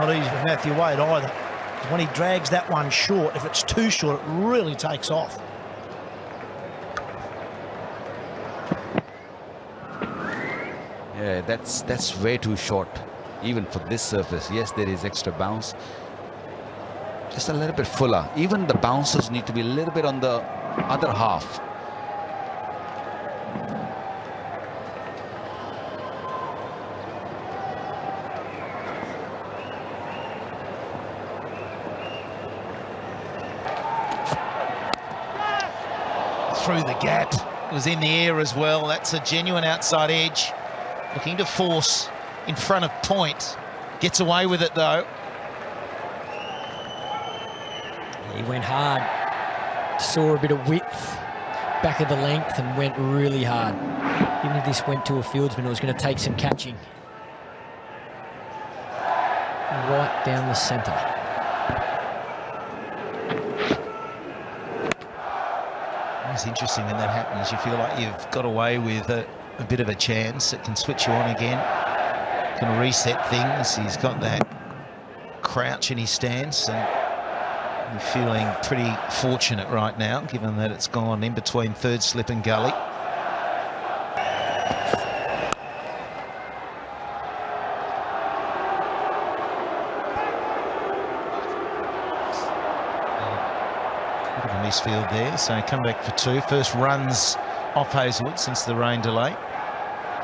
[SPEAKER 11] easy for Matthew Wade either. When he drags that one short, if it's too short, it really takes off.
[SPEAKER 13] Yeah, that's way too short, even for this surface. Yes, there is extra bounce. Just a little bit fuller. Even the bouncers need to be a little bit on the other half.
[SPEAKER 2] Through the gap, it was in the air as well. That's a genuine outside edge, looking to force in front of point. Gets away with it though.
[SPEAKER 12] He went hard, saw a bit of width, back of the length, and went really hard. Even if this went to a fieldsman, it was going to take some catching. Right down the centre.
[SPEAKER 2] It's interesting when that happens. You feel like you've got away with a bit of a chance. It can switch you on again, can reset things. He's got that crouch in his stance, and you're feeling pretty fortunate right now, given that it's gone in between third slip and gully. Field there, so come back for two. First runs off Hazlewood since the rain delay,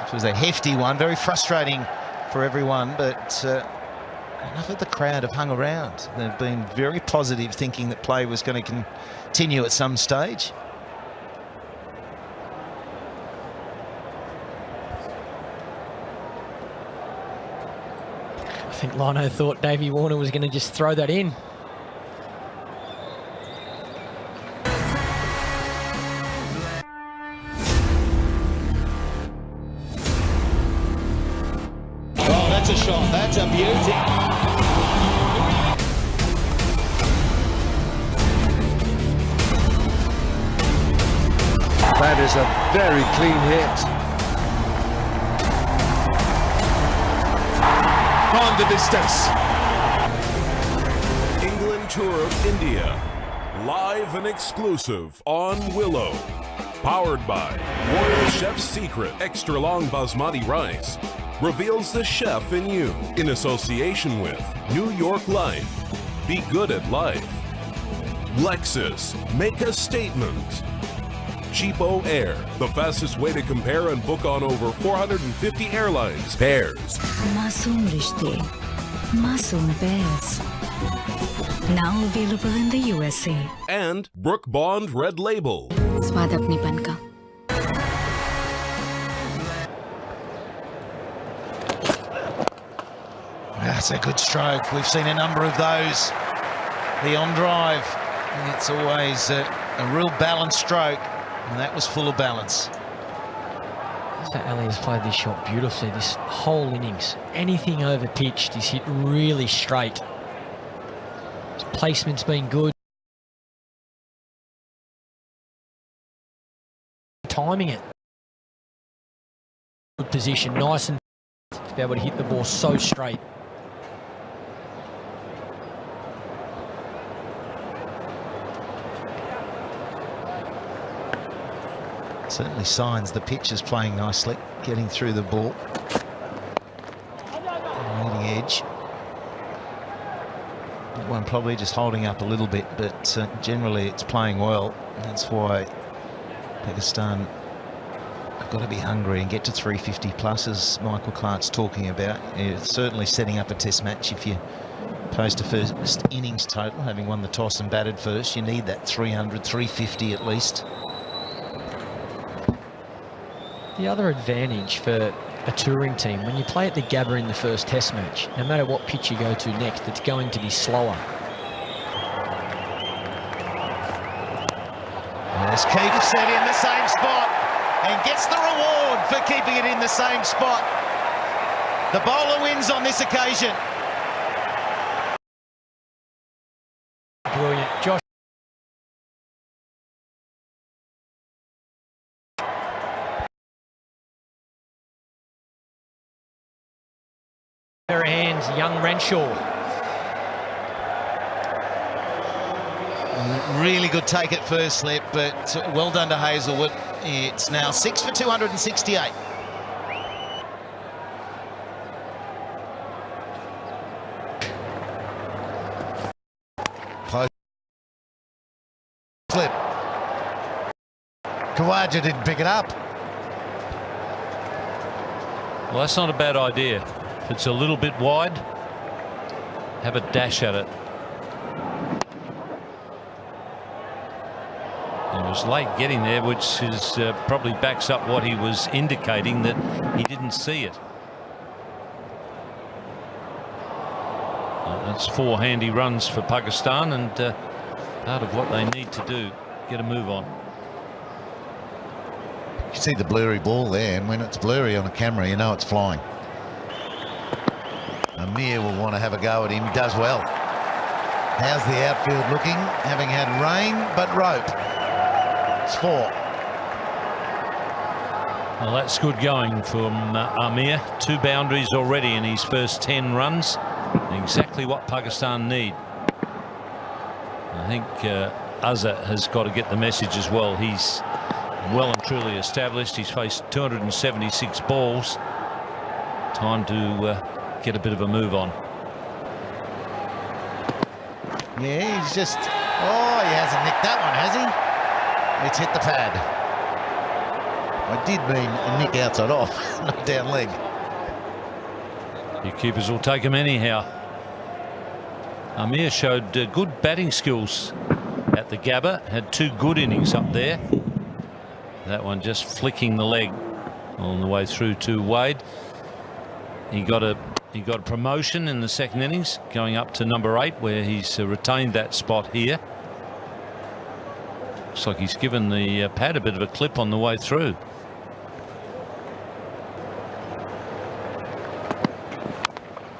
[SPEAKER 2] which was a hefty one, very frustrating for everyone, but enough of the crowd have hung around. They've been very positive, thinking that play was going to continue at some stage.
[SPEAKER 12] I think Lino thought Davey Warner was going to just throw that in.
[SPEAKER 2] That's a beauty.
[SPEAKER 8] That is a very clean hit. On the distance.
[SPEAKER 9] England Tour of India. Live and exclusive on Willow. Powered by Royal Chef's Secret Extra Long Basmati Rice. Reveals the chef in you, in association with New York Life. Be good at life. Lexus, make a statement. Cheapo Air, the fastest way to compare and book on over 450 airlines pairs.
[SPEAKER 5] Masoom Rishte, Masoom Pairs. Now available in the USA.
[SPEAKER 9] And Brook Bond Red Label.
[SPEAKER 5] स्वाद अपनीपन का.
[SPEAKER 2] That's a good stroke. We've seen a number of those. The on drive, it's always a real balanced stroke, and that was full of balance.
[SPEAKER 12] So Ali has played this shot beautifully this whole innings. Anything over pitched, he's hit really straight. His placement's been good. Timing it. Good position, nice and to be able to hit the ball so straight.
[SPEAKER 2] Certainly signs the pitch is playing nicely, getting through the ball. Leading edge. That one probably just holding up a little bit, but generally it's playing well. That's why Pakistan
[SPEAKER 16] got to be hungry and get to 350 plus, as Michael Clark's talking about. It's certainly setting up a test match. If you post a first innings total, having won the toss and batted first, you need that 300, 350 at least.
[SPEAKER 12] The other advantage for a touring team, when you play at the Gabba in the first test match, no matter what pitch you go to next, it's going to be slower.
[SPEAKER 1] As Keith set in the same spot and gets the reward for keeping it in the same spot. The bowler wins on this occasion.
[SPEAKER 12] Brilliant. Josh. Pair of hands, young Renshaw.
[SPEAKER 7] Really good take at first slip, but well done to Hazlewood. It's now 6 for 268.
[SPEAKER 1] Slip. Khawaja didn't pick it up.
[SPEAKER 15] Well, that's not a bad idea. If it's a little bit wide, have a dash at it. He was late getting there, which is probably backs up what he was indicating, that he didn't see it. That's 4 handy runs for Pakistan, and part of what they need to do, get a move on.
[SPEAKER 1] You can see the blurry ball there, and when it's blurry on a camera, you know it's flying. Amir will want to have a go at him. He does well. How's the outfield looking? Having had rain, but rope. It's 4.
[SPEAKER 15] Well, that's good going from Amir. 2 boundaries already in his first 10 runs. Exactly what Pakistan need. I think Azhar has got to get the message as well. He's well and truly established. He's faced 276 balls. Time to get a bit of a move on.
[SPEAKER 1] Yeah, he's just... Oh, he hasn't nicked that one, has he? It's hit the pad. I did mean a nick outside off, not down leg.
[SPEAKER 15] Your keepers will take him anyhow. Amir showed good batting skills at the Gabba. Had 2 good innings up there. That one just flicking the leg on the way through to Wade. He got a promotion in the second innings, going up to number 8, where he's retained that spot here. Looks like he's given the pad a bit of a clip on the way through.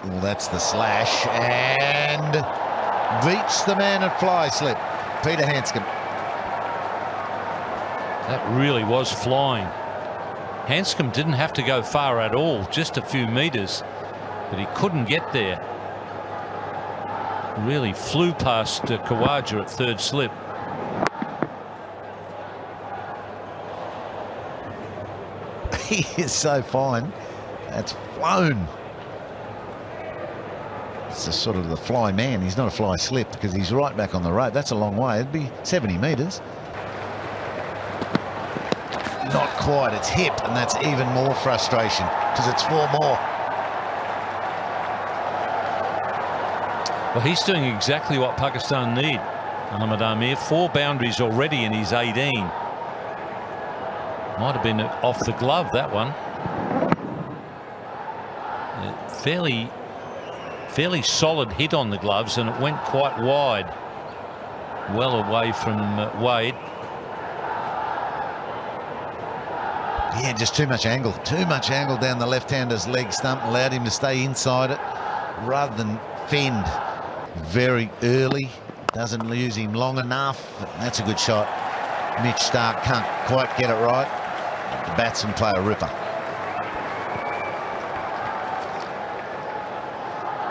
[SPEAKER 1] Well, that's the slash, and beats the man at fly slip. Peter Handscomb.
[SPEAKER 15] That really was flying. Handscomb didn't have to go far at all, just a few meters, but he couldn't get there. Really flew past Khawaja at third slip.
[SPEAKER 1] He is so fine. That's flown. It's a sort of the fly man. He's not a fly slip because he's right back on the rope. That's a long way. It'd be 70 metres. Not quite. It's hip, and that's even more frustration because it's 4 more.
[SPEAKER 15] Well, he's doing exactly what Pakistan need. Ahmed Amir, 4 boundaries already in his 18. Might have been off the glove, that one. Fairly solid hit on the gloves, and it went quite wide, well away from Wade.
[SPEAKER 1] Yeah, just too much angle down the left-hander's leg stump, allowed him to stay inside it rather than fend very early. Doesn't lose him long enough. That's a good shot. Mitch Starc can't quite get it right. The batsmen play a ripper.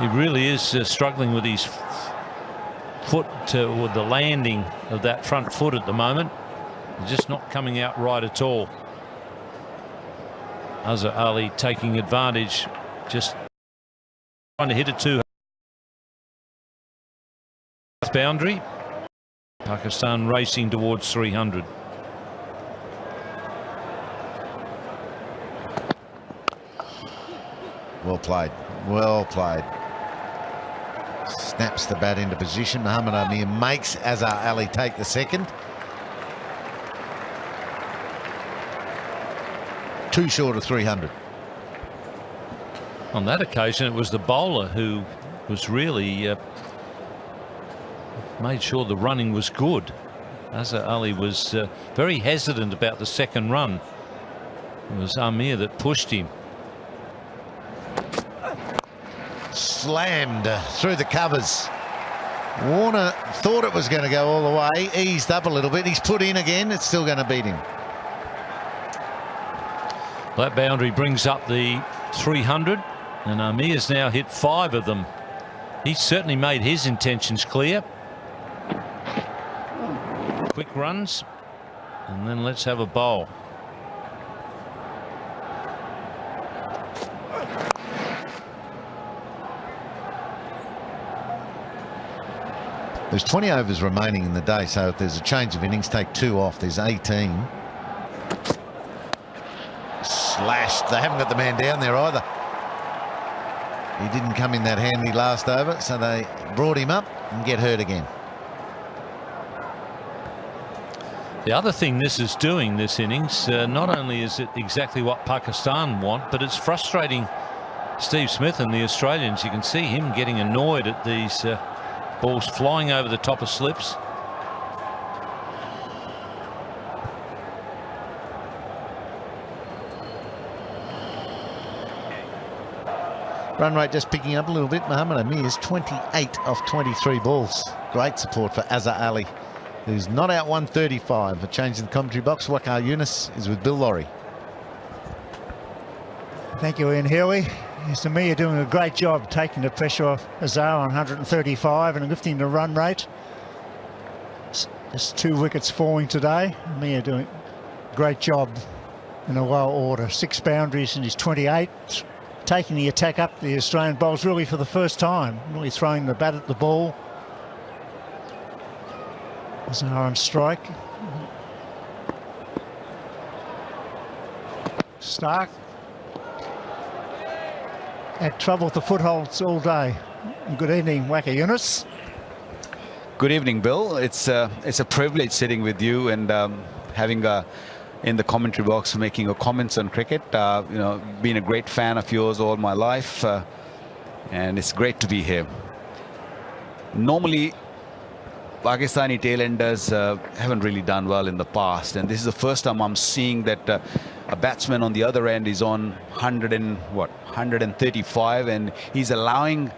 [SPEAKER 15] He really is struggling with his foot, with the landing of that front foot at the moment. Just not coming out right at all. Azhar Ali taking advantage, just trying to hit it too hard. Boundary. Pakistan racing towards 300.
[SPEAKER 1] Well played. Well played. Snaps the bat into position. Muhammad Amir makes Azhar Ali take the second. Too short of 300.
[SPEAKER 15] On that occasion, it was the bowler who was really made sure the running was good. Azhar Ali was very hesitant about the second run. It was Amir that pushed him.
[SPEAKER 1] Slammed through the covers. Warner thought it was going to go all the way, eased up a little bit. He's put in again. It's still going to beat him.
[SPEAKER 15] That boundary brings up the 300, and Amir's now hit 5 of them. He's certainly made his intentions clear. Quick runs, and then let's have a bowl.
[SPEAKER 1] There's 20 overs remaining in the day, so if there's a change of innings, take 2 off. There's 18. Slashed. They haven't got the man down there either. He didn't come in that handy last over, so they brought him up and get hurt again.
[SPEAKER 15] The other thing this is doing, this innings, not only is it exactly what Pakistan want, but it's frustrating Steve Smith and the Australians. You can see him getting annoyed at these balls flying over the top of slips.
[SPEAKER 1] Run rate just picking up a little bit. Muhammad Amir's 28 off 23 balls. Great support for Azhar Ali, who's not out 135. A change in the commentary box. Waqar Younis is with Bill Laurie.
[SPEAKER 10] Thank you, Ian Healy. Yes, Amir doing a great job taking the pressure off Azhar on 135 and lifting the run rate. Just 2 wickets falling today. Amir doing a great job in a low order. 6 boundaries in his 28. Taking the attack up the Australian bowls really for the first time. Really throwing the bat at the ball. Azhar on strike. Stark had trouble with the footholds all day. Good evening, Waqar Younis.
[SPEAKER 13] Good evening, Bill. It's a privilege sitting with you and having in the commentary box making your comments on cricket. You know, been a great fan of yours all my life, and it's great to be here. Normally, Pakistani tailenders haven't really done well in the past, and this is the first time I'm seeing that a batsman on the other end is on 135, and he's allowing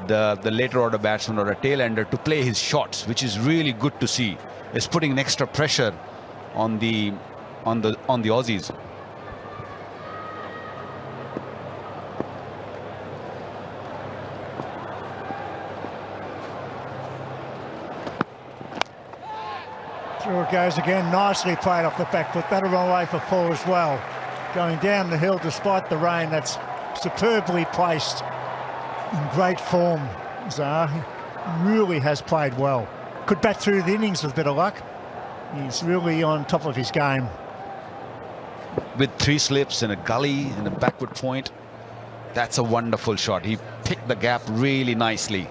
[SPEAKER 13] the later order batsman or a tailender to play his shots, which is really good to see. It's putting an extra pressure on the Aussies.
[SPEAKER 10] Through it goes again, nicely played off the back foot. That'll run away for 4 as well. Going down the hill despite the rain, that's superbly placed. In great form, Azhar really has played well. Could bat through the innings with a bit of luck. He's really on top of his game.
[SPEAKER 13] With 3 slips and a gully and a backward point, that's a wonderful shot. He picked the gap really nicely.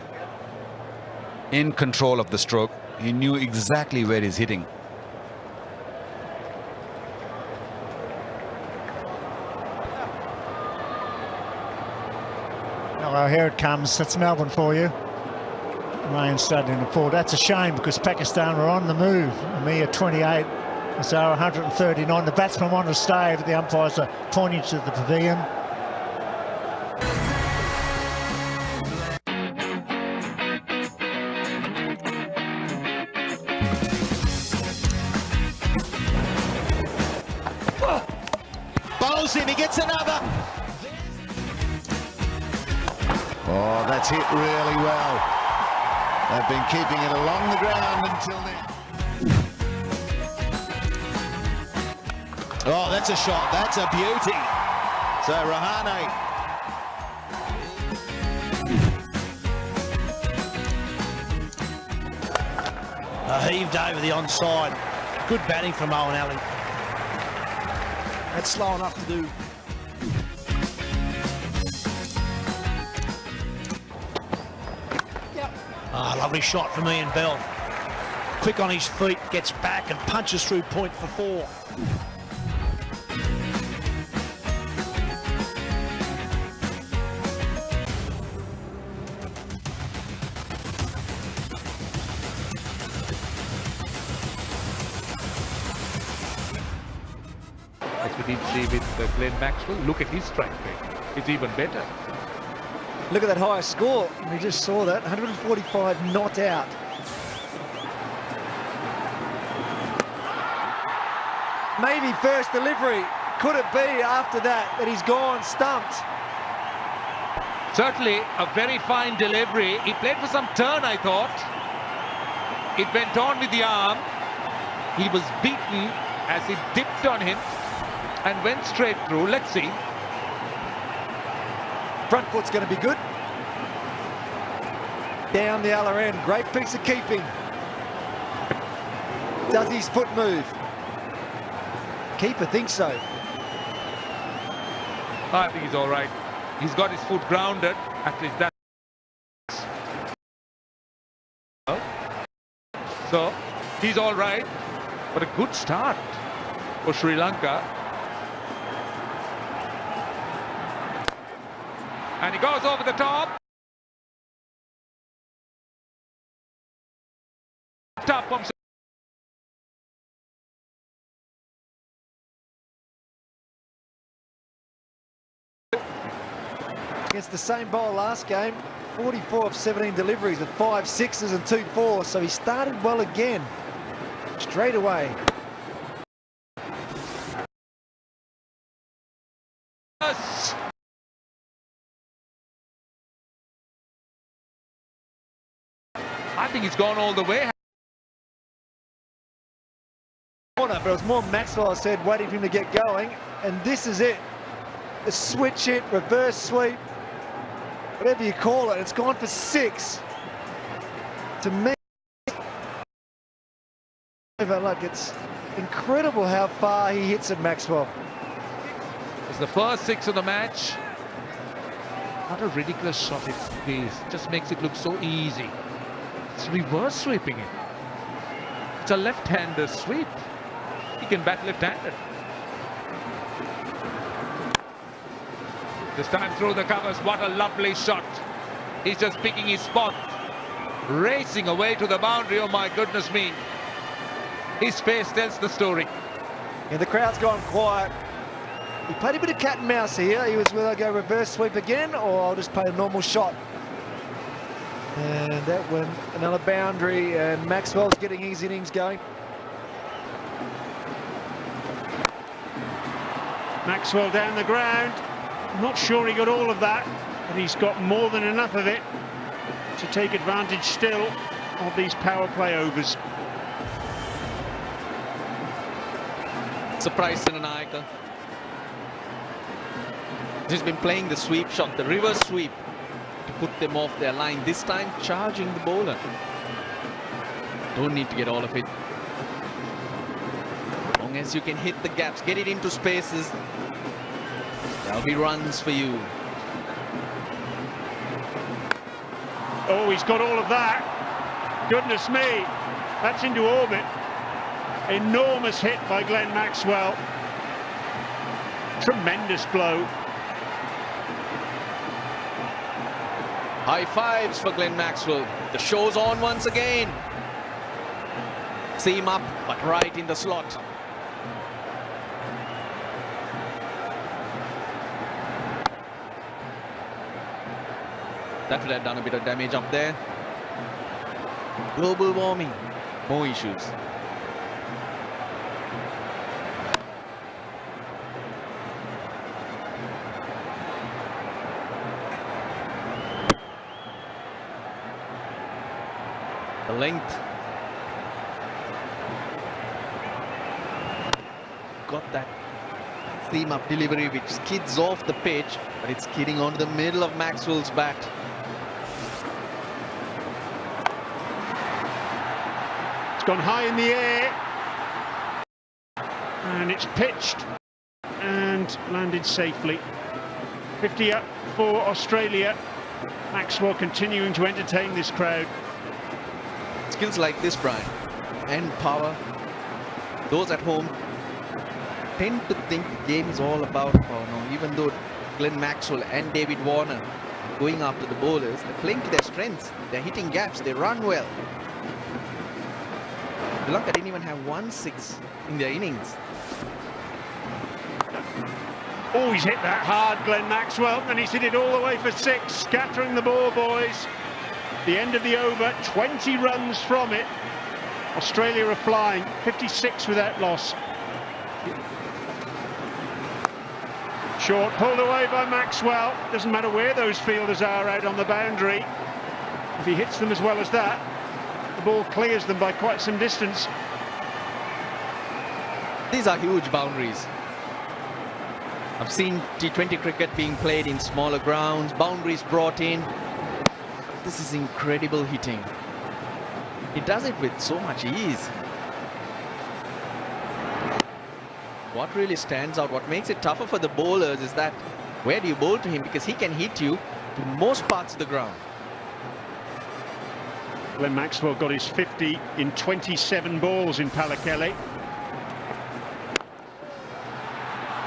[SPEAKER 13] In control of the stroke. He knew exactly where he's hitting.
[SPEAKER 10] Well, here it comes. That's Melbourne for you. Rain starting to fall. That's a shame because Pakistan were on the move. Amir 28, Azhar 139. The batsmen want to stay, but the umpires are pointing to the pavilion.
[SPEAKER 7] Bowls him, he gets another.
[SPEAKER 1] Oh, that's hit really well. They've been keeping it along the ground until now.
[SPEAKER 7] Oh, that's a shot. That's a beauty. So Rahane.
[SPEAKER 11] Heaved over the onside. Good batting from Owen Ali. That's slow enough to do. Lovely shot from Ian Bell. Quick on his feet, gets back and punches through point for 4.
[SPEAKER 8] As we did see with Glenn Maxwell, look at his strike rate. It's even better.
[SPEAKER 11] Look at that high score. We just saw that. 145 not out. Maybe first delivery. Could it be after that he's gone stumped?
[SPEAKER 8] Certainly a very fine delivery. He played for some turn, I thought. It went on with the arm. He was beaten as it dipped on him and went straight through. Let's see.
[SPEAKER 11] Front foot's going to be good. Down the other end. Great piece of keeping. Does his foot move? Keeper thinks so.
[SPEAKER 8] I think he's all right. He's got his foot grounded. At least that. So he's all right. But a good start for Sri Lanka. And he goes over the top. Top pumps.
[SPEAKER 11] Against the same bowl last game, 44 of 17 deliveries with 5 sixes and 2 fours. So he started well again. Straight away.
[SPEAKER 8] Yes. I think he's gone all the way.
[SPEAKER 11] But it was more Maxwell, I said, waiting for him to get going. And this is it. The switch hit, reverse sweep, whatever you call it. It's gone for 6. To me, look, it's incredible how far he hits it, Maxwell.
[SPEAKER 8] It's the first 6 of the match. Not a ridiculous shot it is. Just makes it look so easy. It's reverse sweeping it. It's a left-hander sweep. He can bat left-handed. This time through the covers. What a lovely shot. He's just picking his spot. Racing away to the boundary. Oh my goodness me. His face tells the story.
[SPEAKER 11] And the crowd's gone quiet. He played a bit of cat and mouse here. He was, will I go reverse sweep again, or I'll just play a normal shot? And that went another boundary, and Maxwell's getting his innings going.
[SPEAKER 17] Maxwell down the ground. I'm not sure he got all of that, but he's got more than enough of it to take advantage still of these power play overs.
[SPEAKER 18] Surprise Senanayake. He's been playing the sweep shot, the reverse sweep, to put them off their line. This time charging the bowler. Don't need to get all of it. As long as you can hit the gaps, get it into spaces, there'll be runs for you.
[SPEAKER 17] Oh, he's got all of that. Goodness me, that's into orbit. Enormous hit by Glenn Maxwell. Tremendous blow.
[SPEAKER 18] High fives for Glenn Maxwell. The show's on once again. Seam up, but right in the slot. That would have done a bit of damage up there. Global warming, more issues. The length. Got that seam up delivery which skids off the pitch, but it's skidding onto the middle of Maxwell's bat.
[SPEAKER 17] It's gone high in the air. And it's pitched and landed safely. 50 up for Australia. Maxwell continuing to entertain this crowd.
[SPEAKER 18] skills like this, Brian, and power, those at home tend to think the game is all about power now, even though Glenn Maxwell and David Warner going after the bowlers, they're playing to their strengths, they're hitting gaps, they run well. Sri Lanka didn't even have 1 6 in their innings.
[SPEAKER 17] Oh, he's hit that hard, Glenn Maxwell, and he's hit it all the way for 6, scattering the ball, boys. The end of the over, 20 runs from it. Australia are flying, 56 without loss. Short, pulled away by Maxwell. Doesn't matter where those fielders are out on the boundary. If he hits them as well as that, the ball clears them by quite some distance.
[SPEAKER 18] These are huge boundaries. I've seen T20 cricket being played in smaller grounds, boundaries brought in. This is incredible hitting. He does it with so much ease. What really stands out, what makes it tougher for the bowlers is that where do you bowl to him, because he can hit you to most parts of the ground.
[SPEAKER 17] Glenn Maxwell got his 50 in 27 balls in Pallekele.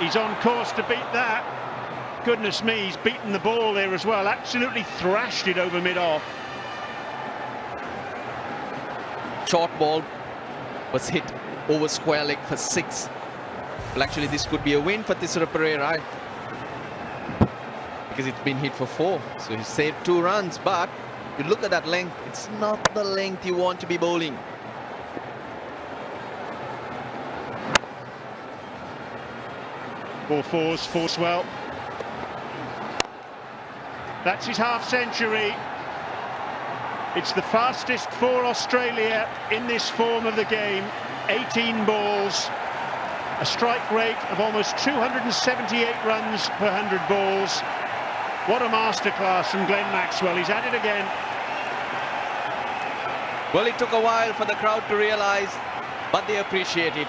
[SPEAKER 17] He's on course to beat that. Goodness me, he's beaten the ball there as well. Absolutely thrashed it over mid-off.
[SPEAKER 18] Short ball was hit over square leg for 6. Well, actually, this could be a win for Thisara Perera because it's been hit for 4. So he saved 2 runs. But you look at that length, it's not the length you want to be bowling.
[SPEAKER 17] Ball force well. That's his half-century. It's the fastest for Australia in this form of the game. 18 balls, a strike rate of almost 278 runs per 100 balls. What a masterclass from Glenn Maxwell. He's at it again.
[SPEAKER 18] Well, it took a while for the crowd to realize, but they appreciate it.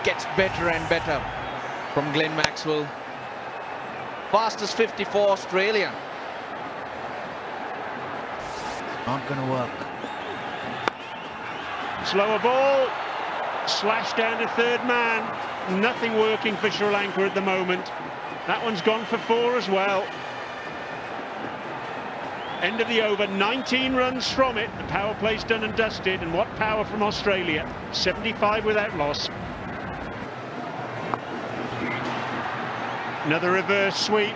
[SPEAKER 18] Gets better and better from Glenn Maxwell. Fastest 50 for Australia.
[SPEAKER 1] Not going to work.
[SPEAKER 17] Slower ball, slashed down to third man. Nothing working for Sri Lanka at the moment. That one's gone for 4 as well. End of the over, 19 runs from it. The power play's done and dusted, and what power from Australia. 75 without loss. Another reverse sweep.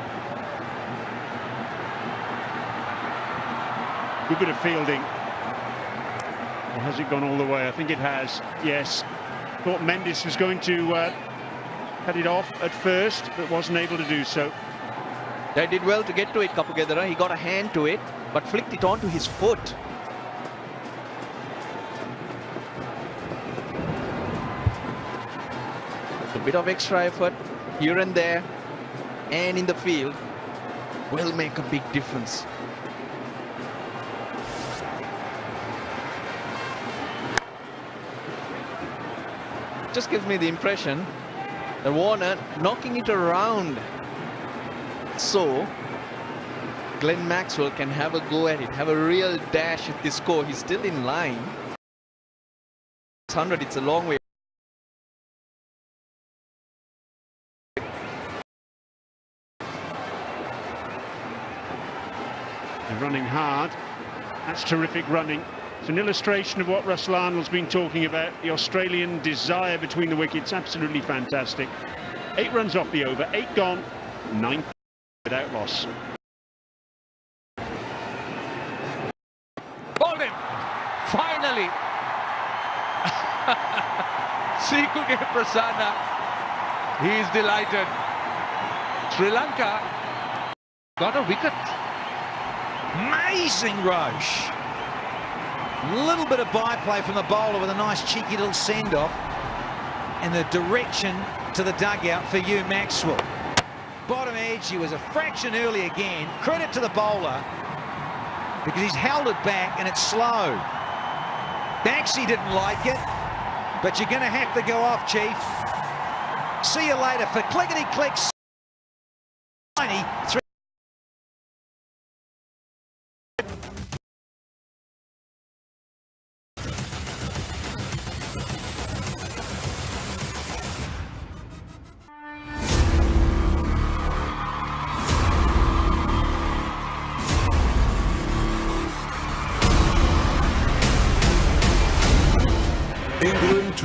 [SPEAKER 17] Good bit of fielding. Or has it gone all the way? I think it has, yes. Thought Mendes was going to cut it off at first, but wasn't able to do so.
[SPEAKER 18] They did well to get to it, Kapugedera. He got a hand to it, but flicked it onto his foot. A bit of extra effort here and there, and in the field will make a big difference. Just gives me the impression that Warner knocking it around so Glenn Maxwell can have a go at it, have a real dash at this score. He's still in line. 600, it's a long way.
[SPEAKER 17] They're running hard. That's terrific running. It's an illustration of what Russell Arnold's been talking about. The Australian desire between the wickets, absolutely fantastic. 8 runs off the over, 8 gone, 9 without loss.
[SPEAKER 8] Bowled him! Finally! Sikuke Prasanna. He's delighted. Sri Lanka got a wicket.
[SPEAKER 19] Amazing Roche. Little bit of byplay from the bowler with a nice cheeky little send-off. And the direction to the dugout for Hugh Maxwell. Bottom edge, he was a fraction early again. Credit to the bowler because he's held it back and it's slow. Baxi didn't like it, but you're going to have to go off, Chief. See you later for clickety-clicks. 93.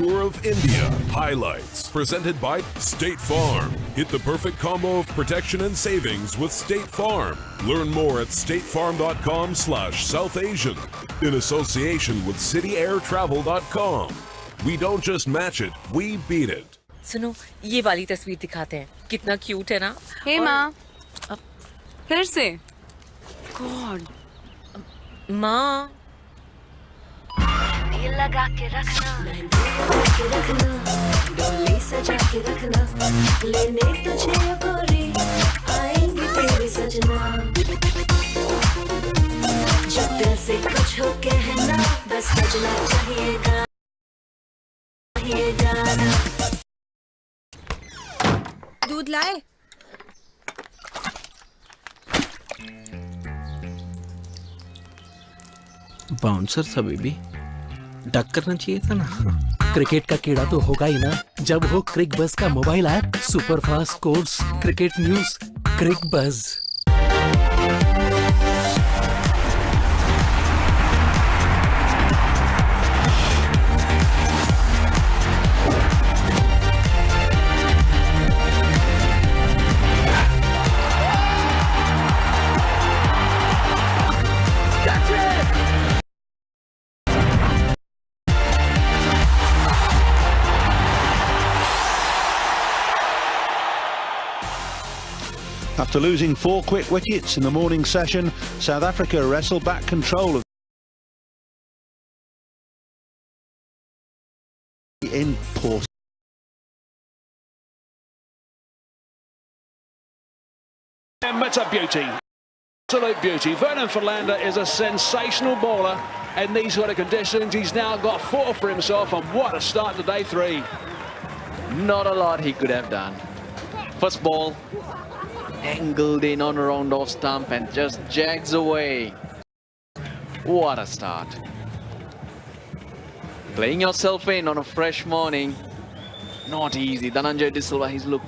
[SPEAKER 9] Tour of India highlights, presented by State Farm. Hit the perfect combo of protection and savings with State Farm. Learn more at statefarm.com/SouthAsian in association with CityAirTravel.com. We don't just match it, we beat it.
[SPEAKER 20] सुनो ये वाली तस्वीर दिखाते हैं कितना cute है ना
[SPEAKER 21] हे माँ फिर से
[SPEAKER 20] गॉड माँ
[SPEAKER 21] दिल लगा के रखना डोली सजा के रखना लेने तुझे गोरी आएंगे तेरे सजना जब दिल से कुछ हो कहना बस बजना चाहिए गाना दूध लाए
[SPEAKER 6] बाउंसर था बेबी डक करना चाहिए था ना। क्रिकेट का कीड़ा तो होगा ही ना जब हो क्रिक बज का mobile app super fast course cricket news Cricbuzz.
[SPEAKER 22] After losing 4 quick wickets in the morning session, South Africa wrestled back control of the import.
[SPEAKER 23] And it's a beauty. Absolute beauty. Vernon Philander is a sensational bowler in these sort of conditions. He's now got 4 for himself, and what a start to day 3.
[SPEAKER 18] Not a lot he could have done. First ball, angled in on around off stump and just jags away. What a start. Playing yourself in on a fresh morning, not easy. Dhananjay De Silva, he's looked